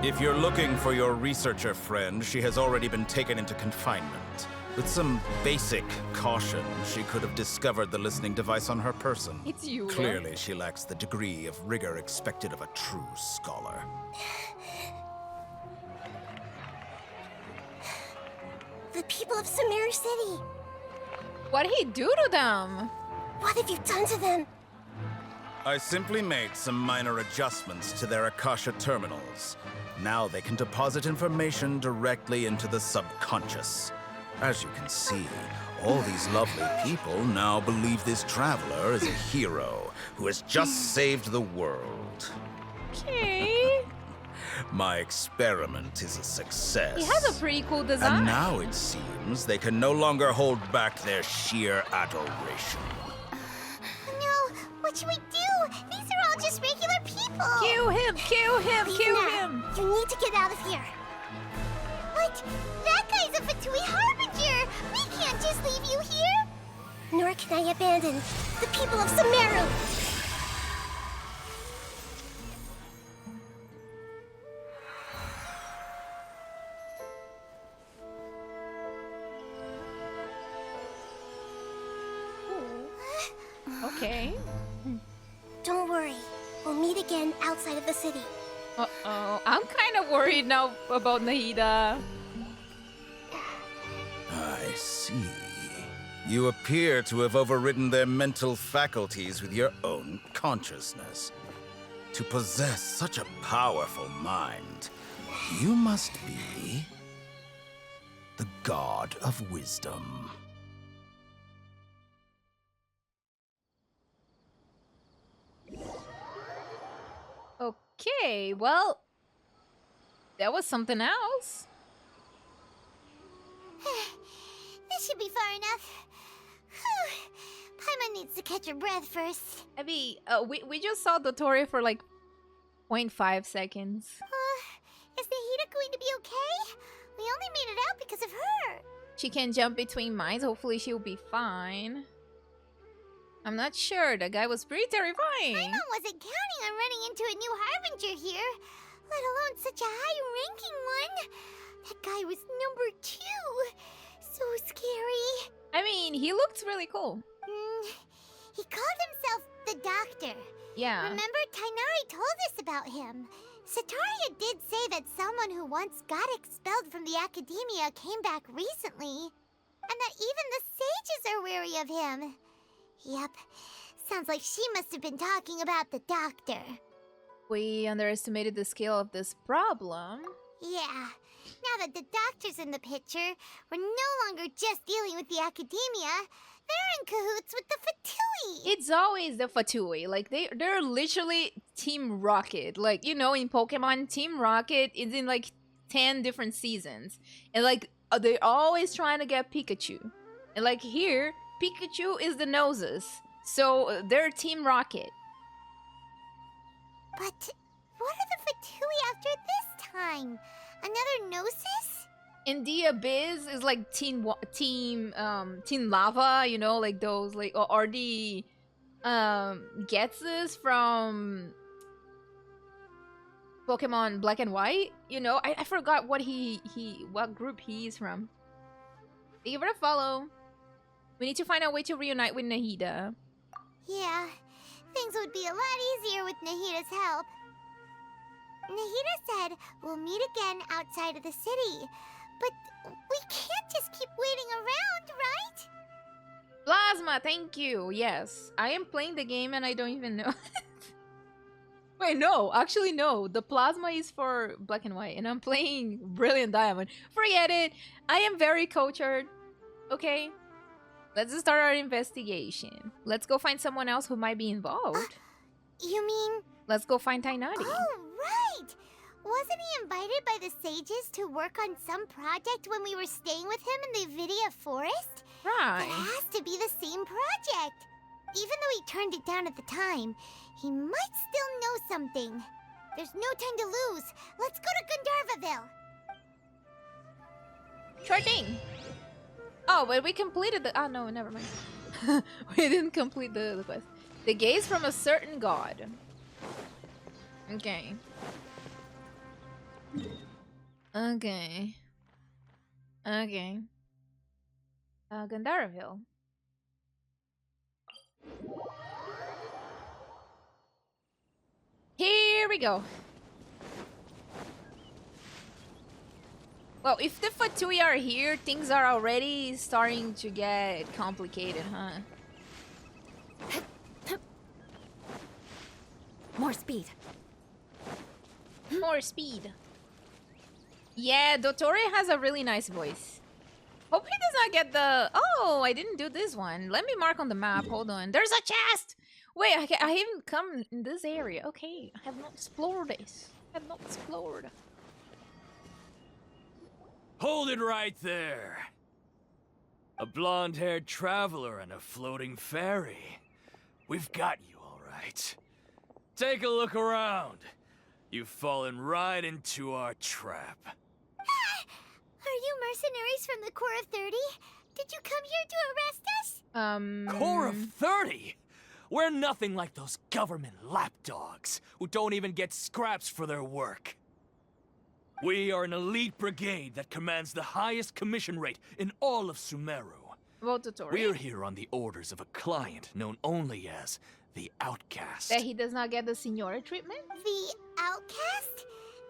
If you're looking for your researcher friend, she has already been taken into confinement. With some basic caution, she could have discovered the listening device on her person. It's you. Clearly, she lacks the degree of rigor expected of a true scholar. The people of Sumeru City. What'd he do to them? What have you done to them? I simply made some minor adjustments to their Akasha terminals. Now they can deposit information directly into the subconscious. As you can see, all these lovely people now believe this traveler is a hero who has just saved the world. Okay. My experiment is a success. He has a pretty cool design. And now it seems they can no longer hold back their sheer adoration. No, what should we do? These are all just regular people. Kill him, kill him, kill Lena, him. You need to get out of here. What? That guy's a Fatui Harbinger! We can't just leave you here! Nor can I abandon the people of Sumeru. Okay. Don't worry. We'll meet again outside of the city. Uh-oh. I'm kind of worried now about Nahida. I see. You appear to have overridden their mental faculties with your own consciousness. To possess such a powerful mind, you must be the god of wisdom. Okay, well, that was something else. This should be far enough. Paimon needs to catch her breath first. I mean, we just saw Dottore for like 0.5 seconds. Is Nahida going to be okay? We only made it out because of her. She can jump between minds. Hopefully she'll be fine. I'm not sure. The guy was pretty terrifying. Paimon wasn't counting on running into a new Harbinger here, let alone such a high-ranking one. That guy was number 2. So scary. I mean, he looked really cool. He called himself the Doctor. Yeah. Remember, Tighnari told us about him. Sataria did say that someone who once got expelled from the academia came back recently. And that even the sages are wary of him. Yep. Sounds like she must have been talking about the doctor. We underestimated the scale of this problem. Yeah. Now that the doctor's in the picture, we're no longer just dealing with the academia. They're in cahoots with the Fatui. It's always the Fatui. Like, they're literally Team Rocket. Like, you know, in Pokemon, Team Rocket is in like 10 different seasons. And like, they're always trying to get Pikachu. And like here, Pikachu is the noses. So they're Team Rocket. But what are the Fatui after this time? Another Gnosis? In the Abyss is like Team Lava, you know, like those, like, or the Getsus from Pokemon Black and White, you know. I forgot what what group he is from. Thank you for the follow. We need to find a way to reunite with Nahida. Yeah, things would be a lot easier with Nahida's help. Nahida said we'll meet again outside of the city. But we can't just keep waiting around, right? Plasma, thank you. Yes, I am playing the game and I don't even know. Wait, no, actually no. The plasma is for Black and White and I'm playing Brilliant Diamond. Forget it. I am very cultured. Okay, let's start our investigation. Let's go find someone else who might be involved. You mean? Let's go find Tighnari. Oh, right! Wasn't he invited by the sages to work on some project when we were staying with him in the Vidia forest? Right. It has to be the same project. Even though he turned it down at the time, he might still know something. There's no time to lose. Let's go to Gandharvaville. Sure thing. Oh, but we completed the... Oh, no, never mind. We didn't complete the quest. The gaze from a certain god. Okay. Okay. Gandharaville. Here we go. Well, if the Fatui are here, things are already starting to get complicated, huh? More speed. More speed. Yeah, Dottore has a really nice voice. Hope he does not get the... Oh, I didn't do this one. Let me mark on the map. Hold on. There's a chest! Wait, I haven't come in this area. Okay, I have not explored this. I have not explored. Hold it right there. A blonde-haired traveler and a floating fairy. We've got you, all right. Take a look around. You've fallen right into our trap. Are you mercenaries from the Corps of 30? Did you come here to arrest us? Corps of 30? We're nothing like those government lapdogs who don't even get scraps for their work. We are an elite brigade that commands the highest commission rate in all of Sumeru. Well, Dottore. We're here on the orders of a client known only as the Outcast. That he does not get the Signora treatment? The Outcast?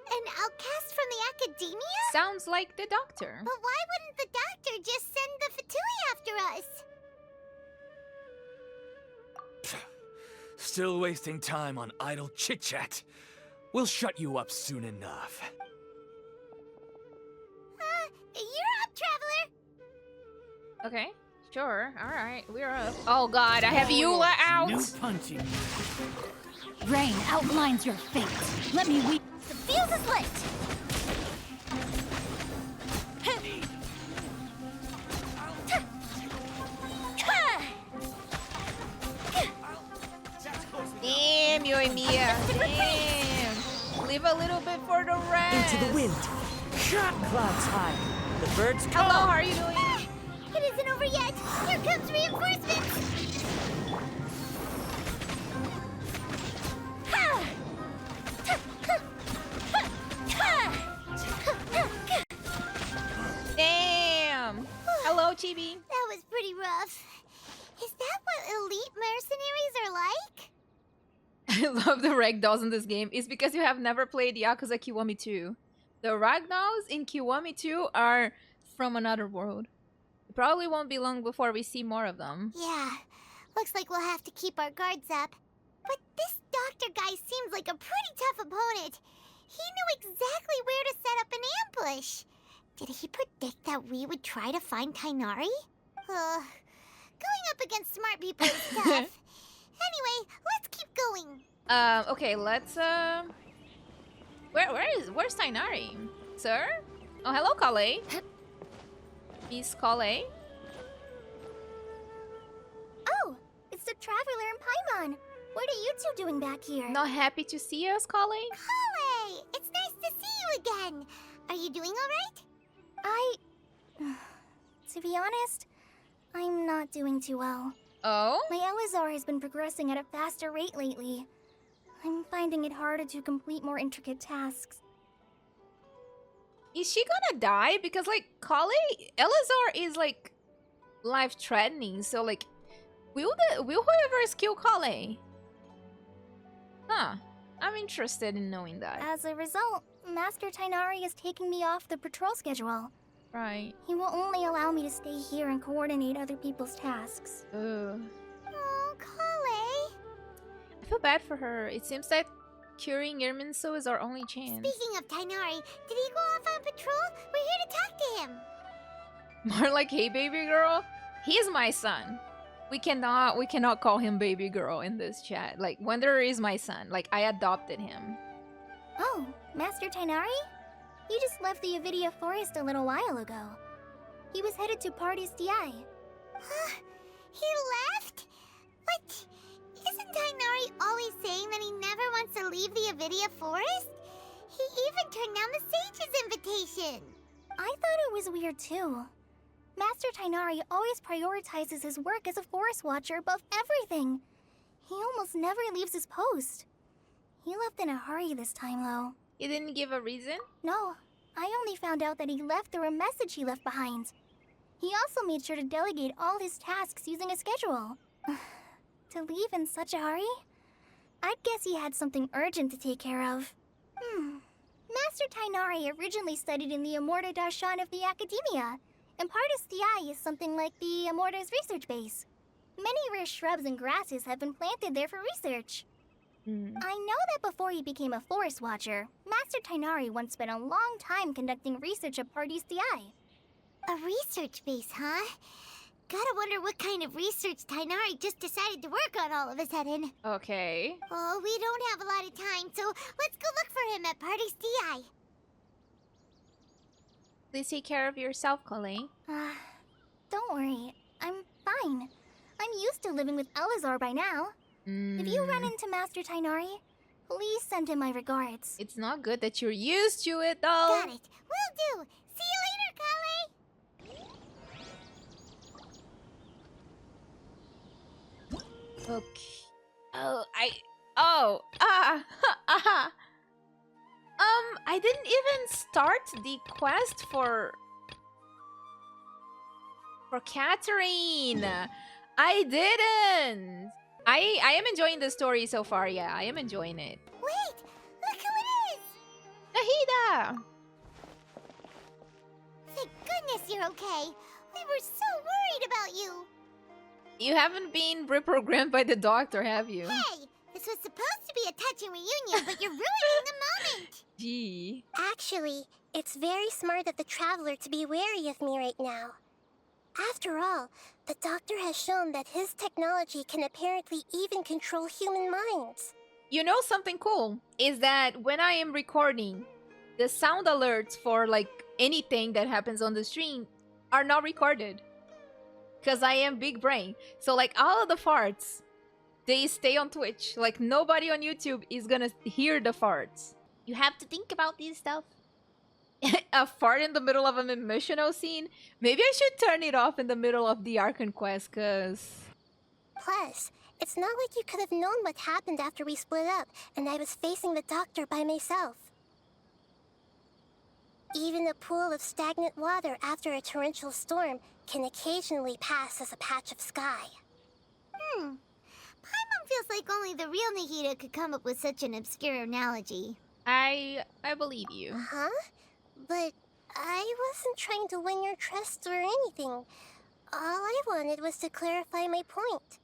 An outcast from the academia? Sounds like the doctor. But why wouldn't the doctor just send the Fatui after us? Still wasting time on idle chit-chat. We'll shut you up soon enough. You're up, traveler! Okay, sure. Alright, we're up. Oh god, I have Eula out! No punching. Rain outlines your fate. Let me weep. The fuse is lit! Damn, you and Mia. Damn. Leave a little bit for the rest. Into the wind. Shot clouds high. The birds come. Hello, how are you doing? It isn't over yet! Here comes reinforcements! Damn. Hello, Chibi. That was pretty rough. Is that what elite mercenaries are like? I love the ragdolls in this game. It's because you have never played Yakuza Kiwami 2. The ragdolls in Kiwami 2 are from another world. It probably won't be long before we see more of them. Yeah, looks like we'll have to keep our guards up. But this doctor guy seems like a pretty tough opponent. He knew exactly where to set up an ambush. Did he predict that we would try to find Tighnari? Going up against smart people is tough. Anyway, let's keep going. Okay, let's where's Tighnari? Sir? Oh, hello, Kale. Miss Kale. Oh, it's the Traveler and Paimon. What are you two doing back here? Not happy to see us, Kale? Kale, it's nice to see you again. Are you doing all right? To be honest, I'm not doing too well. Oh? My Elazar has been progressing at a faster rate lately. I'm finding it harder to complete more intricate tasks. Is she gonna die? Because, like, Kale, Elazar is, like, life-threatening. So, like, will whoever kill Kale? Huh. I'm interested in knowing that. As a result, Master Tighnari is taking me off the patrol schedule. Right. He will only allow me to stay here and coordinate other people's tasks. Ugh. Oh, Kale. I feel bad for her. It seems that curing Irminso is our only chance. Speaking of Tighnari, did he go off on patrol? We're here to talk to him. More like, hey, baby girl. He's my son. We cannot call him baby girl in this chat. Like, Wanderer is my son. Like, I adopted him. Oh, Master Tighnari? He just left the Avidia Forest a little while ago. He was headed to Party's DI. He left? But isn't Tighnari always saying that he never wants to leave the Avidia Forest? He even turned down the Sage's invitation. I thought it was weird too. Master Tighnari always prioritizes his work as a forest watcher above everything. He almost never leaves his post. He left in a hurry this time, though. He didn't give a reason? No, I only found out that he left through a message he left behind. He also made sure to delegate all his tasks using a schedule. To leave in such a hurry? I'd guess he had something urgent to take care of. Master Tighnari originally studied in the Amorta Darshan of the Academia, and Partis DI is something like the Amorta's research base. Many rare shrubs and grasses have been planted there for research. I know that before he became a forest watcher, Master Tighnari once spent a long time conducting research at Partis DI. A research base, huh? Gotta wonder what kind of research Tighnari just decided to work on all of a sudden. Okay. Oh, we don't have a lot of time, so let's go look for him at Partis DI. Please take care of yourself, Colleen. Don't worry. I'm fine. I'm used to living with Elazar by now. If you run into Master Tighnari, please send him my regards. It's not good that you're used to it, though. Got it. Will do. See you later, Kale. Okay. I didn't even start the quest for Catherine. I didn't. I am enjoying the story so far. Yeah, I am enjoying it. Wait, look who it is. Nahida. Thank goodness you're okay. We were so worried about you. You haven't been reprogrammed by the doctor, have you? Hey, this was supposed to be a touching reunion, but you're ruining the moment. Gee. Actually, it's very smart of the Traveler to be wary of me right now. After all, the Doctor has shown that his technology can apparently even control human minds. You know something cool? Is that when I am recording, the sound alerts for, like, anything that happens on the stream are not recorded. Because I am big brain. So, like, all of the farts, they stay on Twitch. Like, nobody on YouTube is gonna hear the farts. You have to think about this stuff. A fart in the middle of an emotional scene? Maybe I should turn it off in the middle of the Archon quest, cause... Plus, it's not like you could have known what happened after we split up and I was facing the Doctor by myself. Even a pool of stagnant water after a torrential storm can occasionally pass as a patch of sky. Paimon feels like only the real Nahida could come up with such an obscure analogy. I believe you. Huh? But I wasn't trying to win your trust or anything. All I wanted was to clarify my point.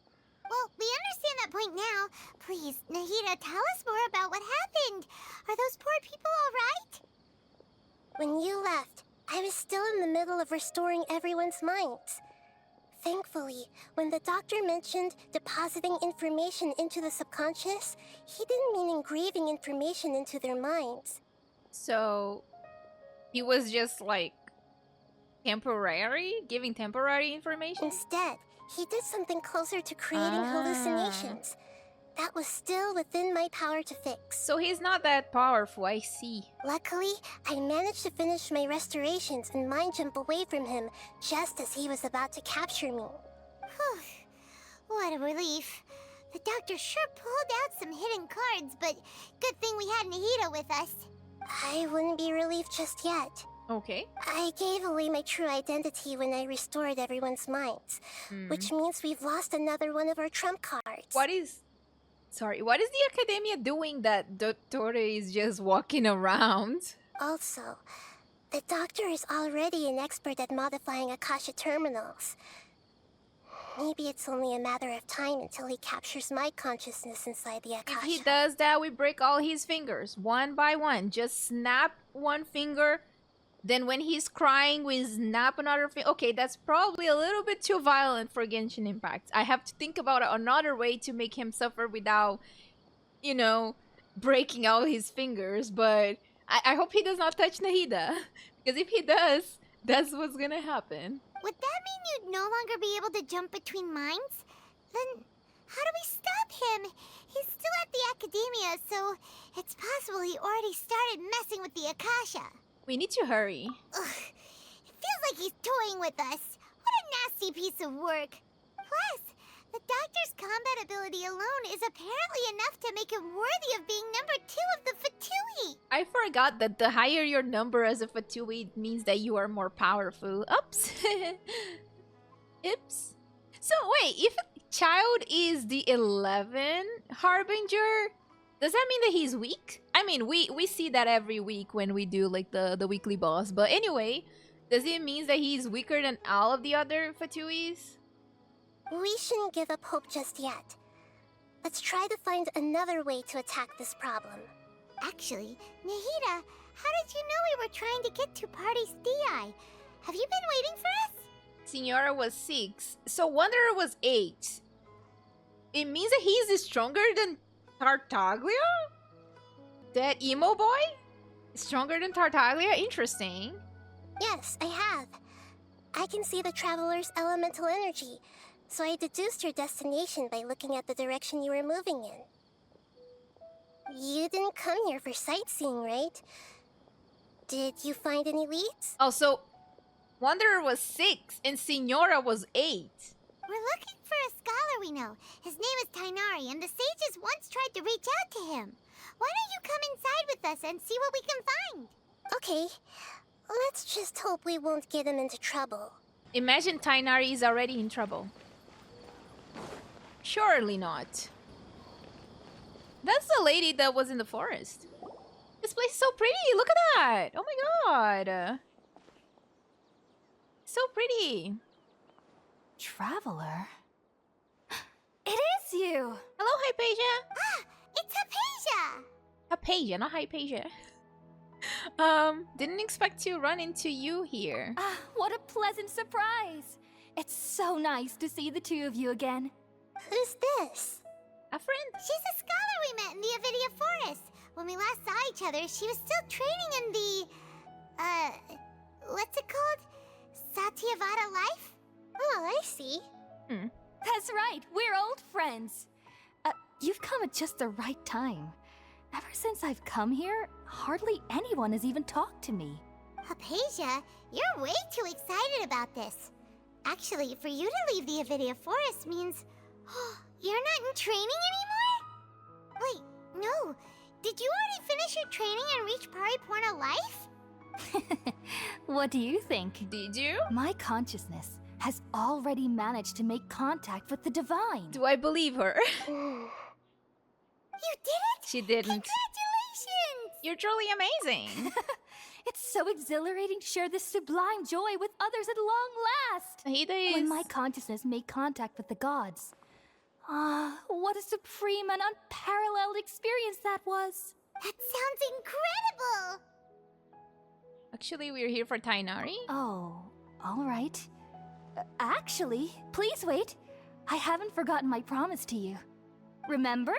Well, we understand that point now. Please, Nahida, tell us more about what happened. Are those poor people all right? When you left, I was still in the middle of restoring everyone's minds. Thankfully, when the doctor mentioned depositing information into the subconscious, he didn't mean engraving information into their minds. So, he was just like giving temporary information? Instead, he did something closer to creating hallucinations. That was still within my power to fix. So he's not that powerful, I see. Luckily, I managed to finish my restorations and mind jump away from him just as he was about to capture me. Whew. What a relief. The doctor sure pulled out some hidden cards, but good thing we had Nahida with us. I wouldn't be relieved just yet. Okay. I gave away my true identity when I restored everyone's minds, which means we've lost another one of our trump cards. What is the academia doing that Dottore is just walking around? Also, the doctor is already an expert at modifying Akasha terminals. Maybe it's only a matter of time until he captures my consciousness inside the Akasha. If he does that, we break all his fingers, one by one. Just snap one finger. Then when he's crying, we snap another finger. Okay, that's probably a little bit too violent for Genshin Impact. I have to think about another way to make him suffer without, breaking all his fingers. But I hope he does not touch Nahida. Because if he does, that's what's gonna happen. Would that mean you'd no longer be able to jump between minds? Then how do we stop him? He's still at the academia, so it's possible he already started messing with the Akasha. We need to hurry. Ugh, it feels like he's toying with us. What a nasty piece of work. Plus, the doctor's combat ability alone is apparently enough to make him worthy of being number 2 of the Fatui. I forgot that the higher your number as a Fatui, it means that you are more powerful. Oops. Oops. So wait, if a child is the 11 Harbinger, does that mean that he's weak? I mean, we see that every week when we do like the weekly boss. But anyway, does it mean that he's weaker than all of the other Fatuis? We shouldn't give up hope just yet. Let's try to find another way to attack this problem. Actually, Nahida, how did you know we were trying to get to Party's DI? Have you been waiting for us? Signora was 6, so Wanderer was 8. It means that he's stronger than Tartaglia? That emo boy? Stronger than Tartaglia? Interesting. Yes, I have. I can see the traveler's elemental energy, so I deduced your destination by looking at the direction you were moving in. You didn't come here for sightseeing, right? Did you find any leads? Also, Wanderer was 6 and Signora was 8. We're looking for a scholar we know. His name is Tighnari, and the sages once tried to reach out to him. Why don't you come inside with us and see what we can find? Okay, let's just hope we won't get him into trouble. Imagine Tighnari is already in trouble. Surely not. That's the lady that was in the forest. This place is so pretty. Look at that. Oh my god. So pretty. Traveler? It is you! Hello, Haypasia. Ah, it's Haypasia! Haypasia, not Haypasia. Didn't expect to run into you here. Ah, what a pleasant surprise! It's so nice to see the two of you again. Who's this? A friend. She's a scholar we met in the Avidia Forest. When we last saw each other, she was still training in the, what's it called? Satyavada life? Oh, I see. That's right, we're old friends. You've come at just the right time. Ever since I've come here, hardly anyone has even talked to me. Haypasia, you're way too excited about this. Actually, for you to leave the Avidia Forest means... you're not in training anymore? Wait, no. Did you already finish your training and reach Pariporna life? What do you think? Did you? My consciousness has already managed to make contact with the divine. Do I believe her? You did it? She didn't. Congratulations! You're truly amazing. It's so exhilarating to share this sublime joy with others at long last. Nahida is... When my consciousness made contact with the gods. Ah, what a supreme and unparalleled experience that was. That sounds incredible! Actually, we're here for Tighnari. Oh, all right. Actually, please wait. I haven't forgotten my promise to you. Remember?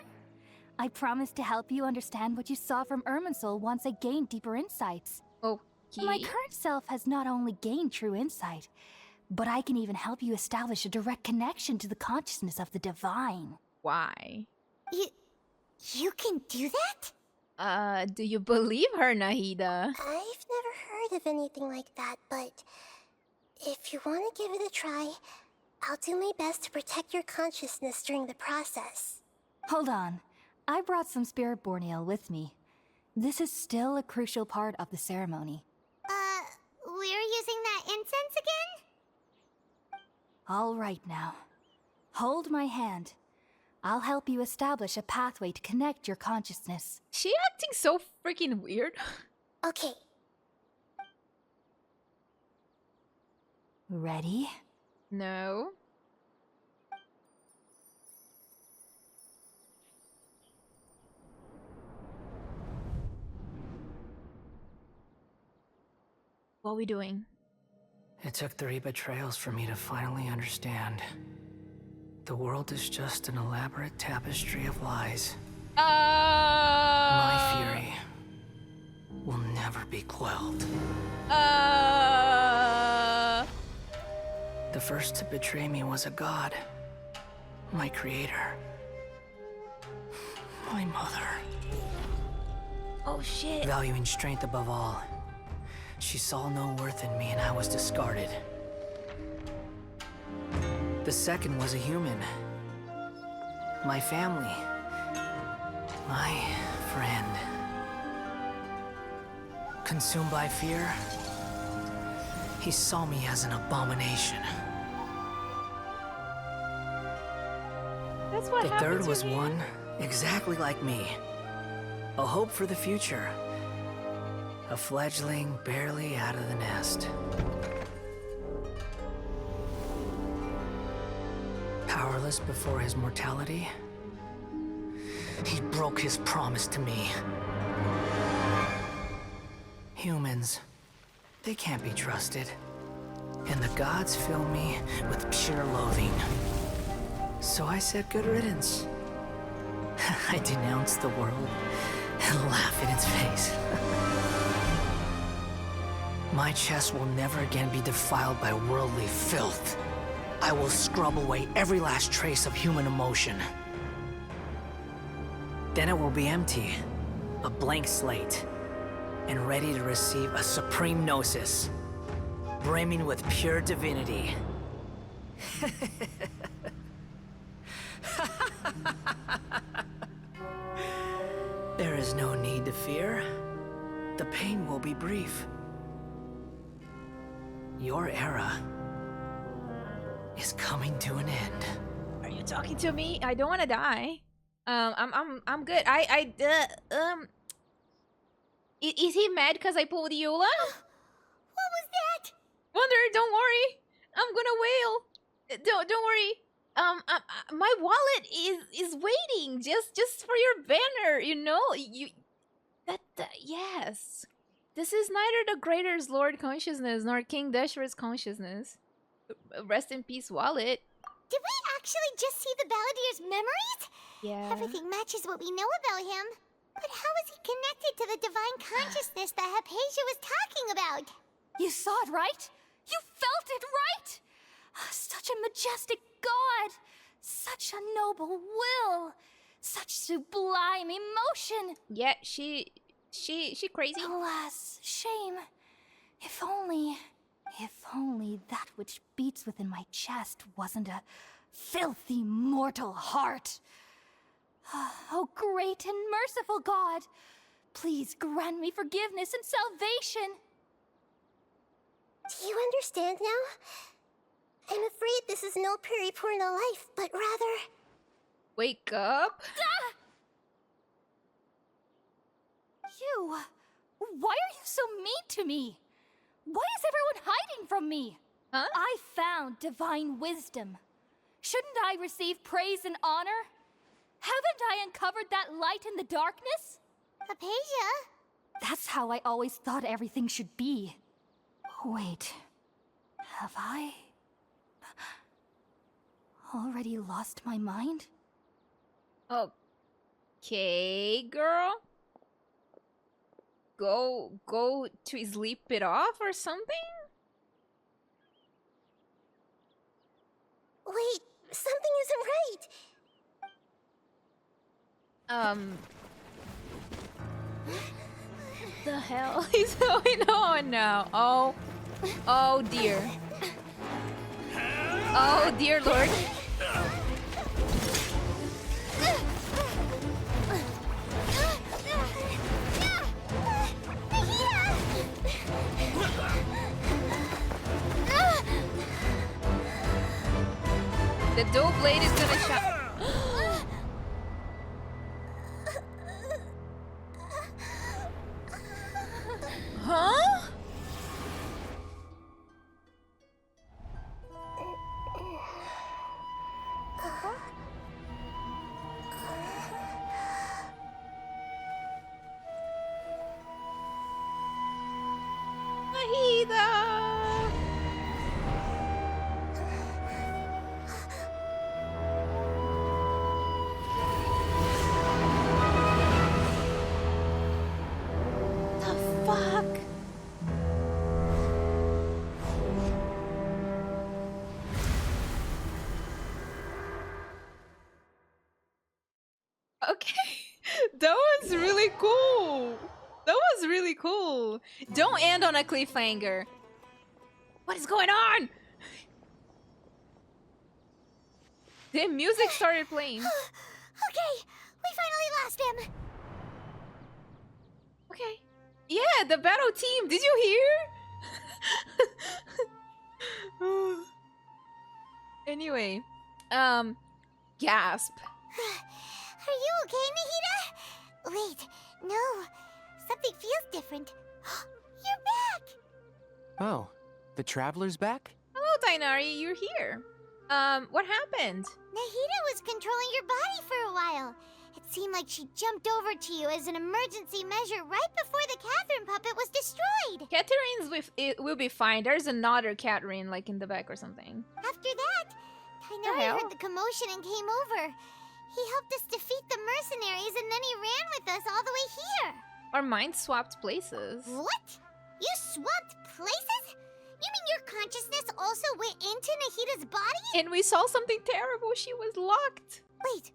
I promised to help you understand what you saw from Irminsul once I gained deeper insights. Okay. My current self has not only gained true insight, but I can even help you establish a direct connection to the consciousness of the divine. Why? You can do that? Do you believe her, Nahida? I've never heard of anything like that, but if you want to give it a try, I'll do my best to protect your consciousness during the process. Hold on. I brought some spirit borneal with me. This is still a crucial part of the ceremony. We're using that incense again? All right now. Hold my hand. I'll help you establish a pathway to connect your consciousness. She acting so freaking weird. Okay. Ready? No. What are we doing? It took 3 betrayals for me to finally understand. The world is just an elaborate tapestry of lies. My fury will never be quelled. The first to betray me was a god. My creator. My mother. Oh shit. Valuing strength above all. She saw no worth in me and I was discarded. The second was a human. My family. My friend. Consumed by fear, he saw me as an abomination. That's what The happened third to was me. one exactly like me. A hope for the future. A fledgling barely out of the nest. Powerless before his mortality, he broke his promise to me. Humans, they can't be trusted. And the gods fill me with pure loathing. So I said good riddance. I denounced the world and laugh in its face. My chest will never again be defiled by worldly filth. I will scrub away every last trace of human emotion. Then it will be empty, a blank slate, and ready to receive a supreme gnosis, brimming with pure divinity. There is no need to fear. The pain will be brief. Your era is coming to an end. Are you talking to me? I don't want to die. I'm good. Is he mad because I pulled Eula? What was that? Wonder, don't worry. I'm gonna wail. Don't worry. My wallet is waiting just for your banner. You know, yes. This is neither the Greater's Lord consciousness nor King Deshret's consciousness. Rest in peace, wallet. Did we actually just see the Balladeer's memories? Yeah. Everything matches what we know about him. But how is he connected to the divine consciousness that Haypasia was talking about? You saw it, right? You felt it, right? Such a majestic god! Such a noble will! Such sublime emotion! Yeah, she crazy. Alas, shame. If only that which beats within my chest wasn't a filthy mortal heart. Oh, great and merciful God, please grant me forgiveness and salvation. Do you understand now? I'm afraid this is no Peripurna life, but rather... Wake up. You... Why are you so mean to me? Why is everyone hiding from me? Huh? I found divine wisdom. Shouldn't I receive praise and honor? Haven't I uncovered that light in the darkness? Hypasia? That's how I always thought everything should be. Wait, have I already lost my mind? Okay, girl. Go to sleep it off or something? Wait, something isn't right. The hell is going on now? Oh dear. Oh dear Lord. The dual blade is gonna shine. Huh? Nahida! The fuck? Okay, that was really cool. That was really cool. Don't end on a cliffhanger. What is going on? The music started playing. Okay, we finally lost him. Okay. Yeah, the battle team. Did you hear? Anyway, gasp. Are you okay, Nahida? Wait, no. Something feels different. You're back! Oh, the traveler's back? Hello, Tighnari. You're here. What happened? Nahida was controlling your body for a while. It seemed like she jumped over to you as an emergency measure right before the Catherine puppet was destroyed. Catherine's will be fine. There's another Catherine, like, in the back or something. After that, Tighnari heard the commotion and came over. He helped us defeat the mercenaries and then he ran with us all the way here. Our minds swapped places. What? You swapped places? You mean your consciousness also went into Nahida's body? And we saw something terrible. She was locked. Wait,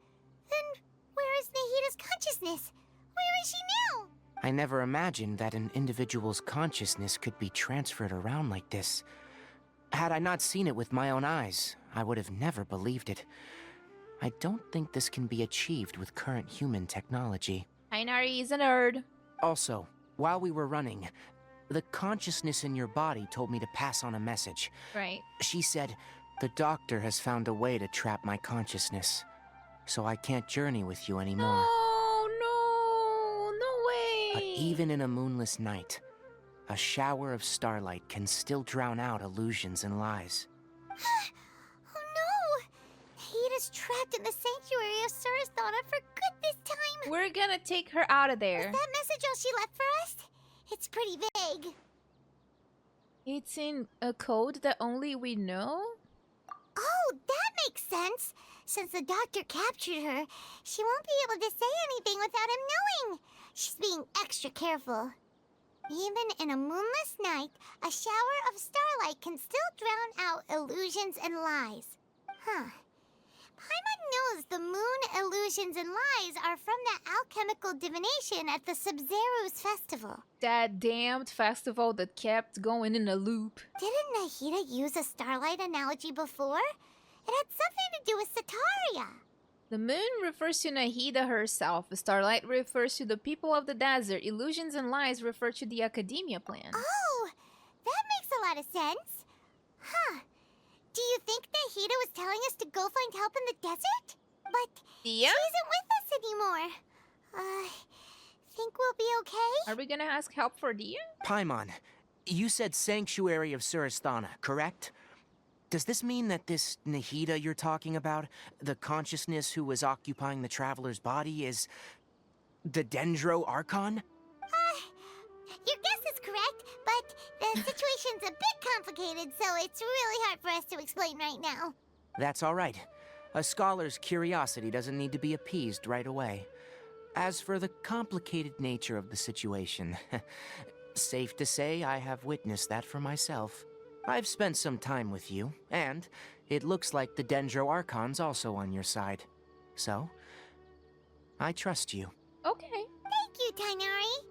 then where is Nahida's consciousness? Where is she now? I never imagined that an individual's consciousness could be transferred around like this. Had I not seen it with my own eyes, I would have never believed it. I don't think this can be achieved with current human technology. Tighnari is a nerd. Also, while we were running, the consciousness in your body told me to pass on a message. Right. She said, the doctor has found a way to trap my consciousness, so I can't journey with you anymore. No way. But even in a moonless night, a shower of starlight can still drown out illusions and lies. Oh no! Nahida's trapped in the sanctuary of Surathana for good this time. We're gonna take her out of there. Is that message all she left for us? It's pretty vague. It's in a code that only we know? Oh, that makes sense. Since the doctor captured her, she won't be able to say anything without him knowing. She's being extra careful. Even in a moonless night, a shower of starlight can still drown out illusions and lies. Huh. Paimon knows the moon illusions and lies are from the alchemical divination at the Sub-Zero's festival. That damned festival that kept going in a loop. Didn't Nahida use a starlight analogy before? It had something to do with Sataria. The moon refers to Nahida herself. The starlight refers to the people of the desert. Illusions and lies refer to the academia plan. Oh, that makes a lot of sense. Huh. Do you think Nahida was telling us to go find help in the desert? But yeah? she isn't with us anymore. think we'll be okay? Are we gonna ask help for Dia? Paimon, you said Sanctuary of Surasthana, correct? Does this mean that this Nahida you're talking about, the consciousness who was occupying the traveler's body, is the Dendro Archon? Your guess is correct, but the situation's a bit complicated, so it's really hard for us to explain right now. That's all right. A scholar's curiosity doesn't need to be appeased right away. As for the complicated nature of the situation, safe to say I have witnessed that for myself. I've spent some time with you, and it looks like the Dendro Archon's also on your side. So, I trust you. Okay. Thank you, Tighnari.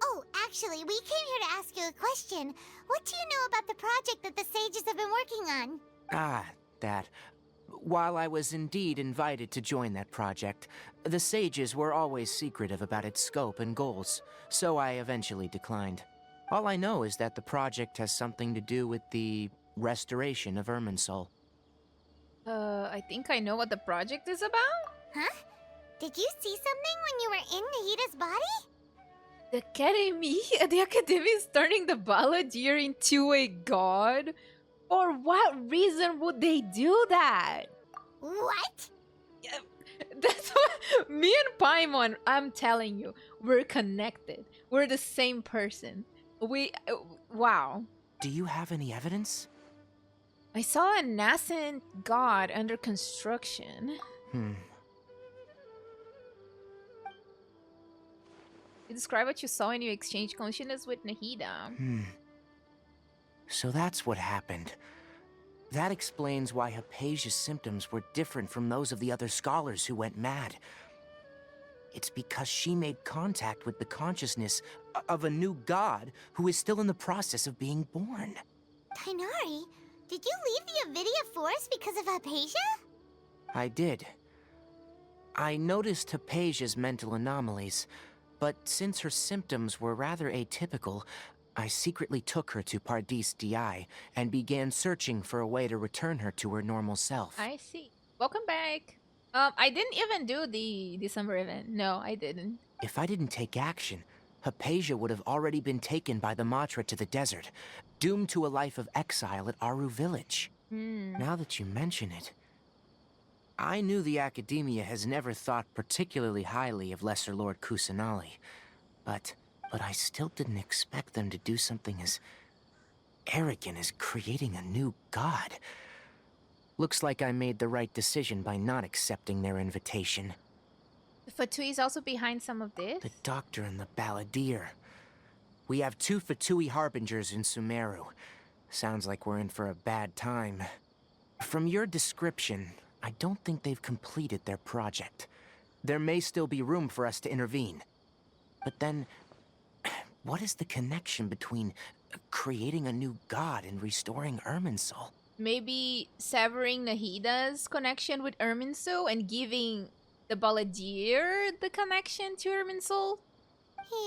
Oh, actually, we came here to ask you a question. What do you know about the project that the sages have been working on? Ah, that. While I was indeed invited to join that project, the sages were always secretive about its scope and goals, so I eventually declined. All I know is that the project has something to do with the restoration of Irminsul. I think I know what the project is about. Huh? Did you see something when you were in Nahida's body? The Academy is turning the Balladeer into a god? For what reason would they do that? What? That's what me and Paimon, I'm telling you, we're connected. We're the same person. Wow. Do you have any evidence? I saw a nascent god under construction. You describe what you saw when you exchanged consciousness with Nahida. So that's what happened. That explains why Haypasia's symptoms were different from those of the other scholars who went mad. It's because she made contact with the consciousness of a new god who is still in the process of being born. Tighnari, did you leave the Avidia Forest because of Haypasia? I did. I noticed Haypasia's mental anomalies, but since her symptoms were rather atypical, I secretly took her to Pardis Di and began searching for a way to return her to her normal self. I see. Welcome back. I didn't even do the December event. No, I didn't. If I didn't take action, Haypasia would have already been taken by the Matra to the desert, doomed to a life of exile at Aru village. Now that you mention it, I knew the Academia has never thought particularly highly of Lesser Lord Kusanali, but I still didn't expect them to do something as arrogant as creating a new god. Looks like I made the right decision by not accepting their invitation. The Fatui is also behind some of this? The Doctor and the Balladeer. We have 2 Fatui harbingers in Sumeru. Sounds like we're in for a bad time. From your description, I don't think they've completed their project. There may still be room for us to intervene. But then, what is the connection between creating a new god and restoring Irminsul? Maybe severing Nahida's connection with Irminsul and giving the Balladeer the connection to Irminsul?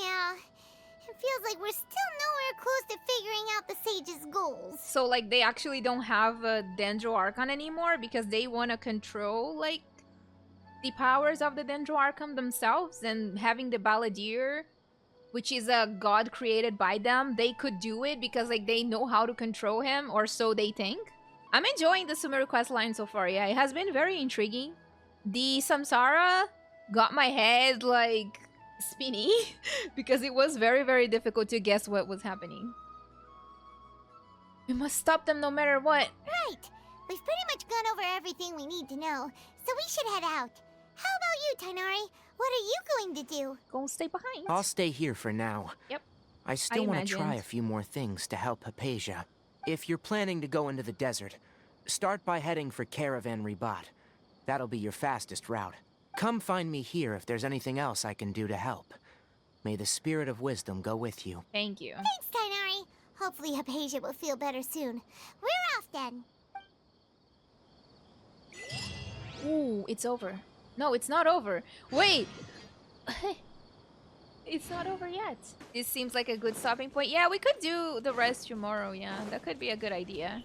Yeah, it feels like we're still nowhere close to figuring out the sage's goals. So, like, they actually don't have a Dendro Archon anymore because they want to control, like, the powers of the Dendro Archon themselves, and having the Balladeer, which is a god created by them, they could do it because, like, they know how to control him, or so they think. I'm enjoying the Sumeru questline so far, yeah. It has been very intriguing. The Samsara got my head, like, spinny because it was very, very difficult to guess what was happening. We must stop them no matter what. Right. We've pretty much gone over everything we need to know, so we should head out. How about you, Tighnari? What are you going to do? Go stay behind. I'll stay here for now. Yep. I still want to try a few more things to help Haypasia. If you're planning to go into the desert, start by heading for Caravan Ribat. That'll be your fastest route. Come find me here if there's anything else I can do to help. May the spirit of wisdom go with you. Thank you. Thanks, Tighnari. Hopefully Haypasia will feel better soon. We're off then. Ooh, it's over. No, it's not over. Wait! It's not over yet. This seems like a good stopping point. Yeah, we could do the rest tomorrow, yeah. That could be a good idea.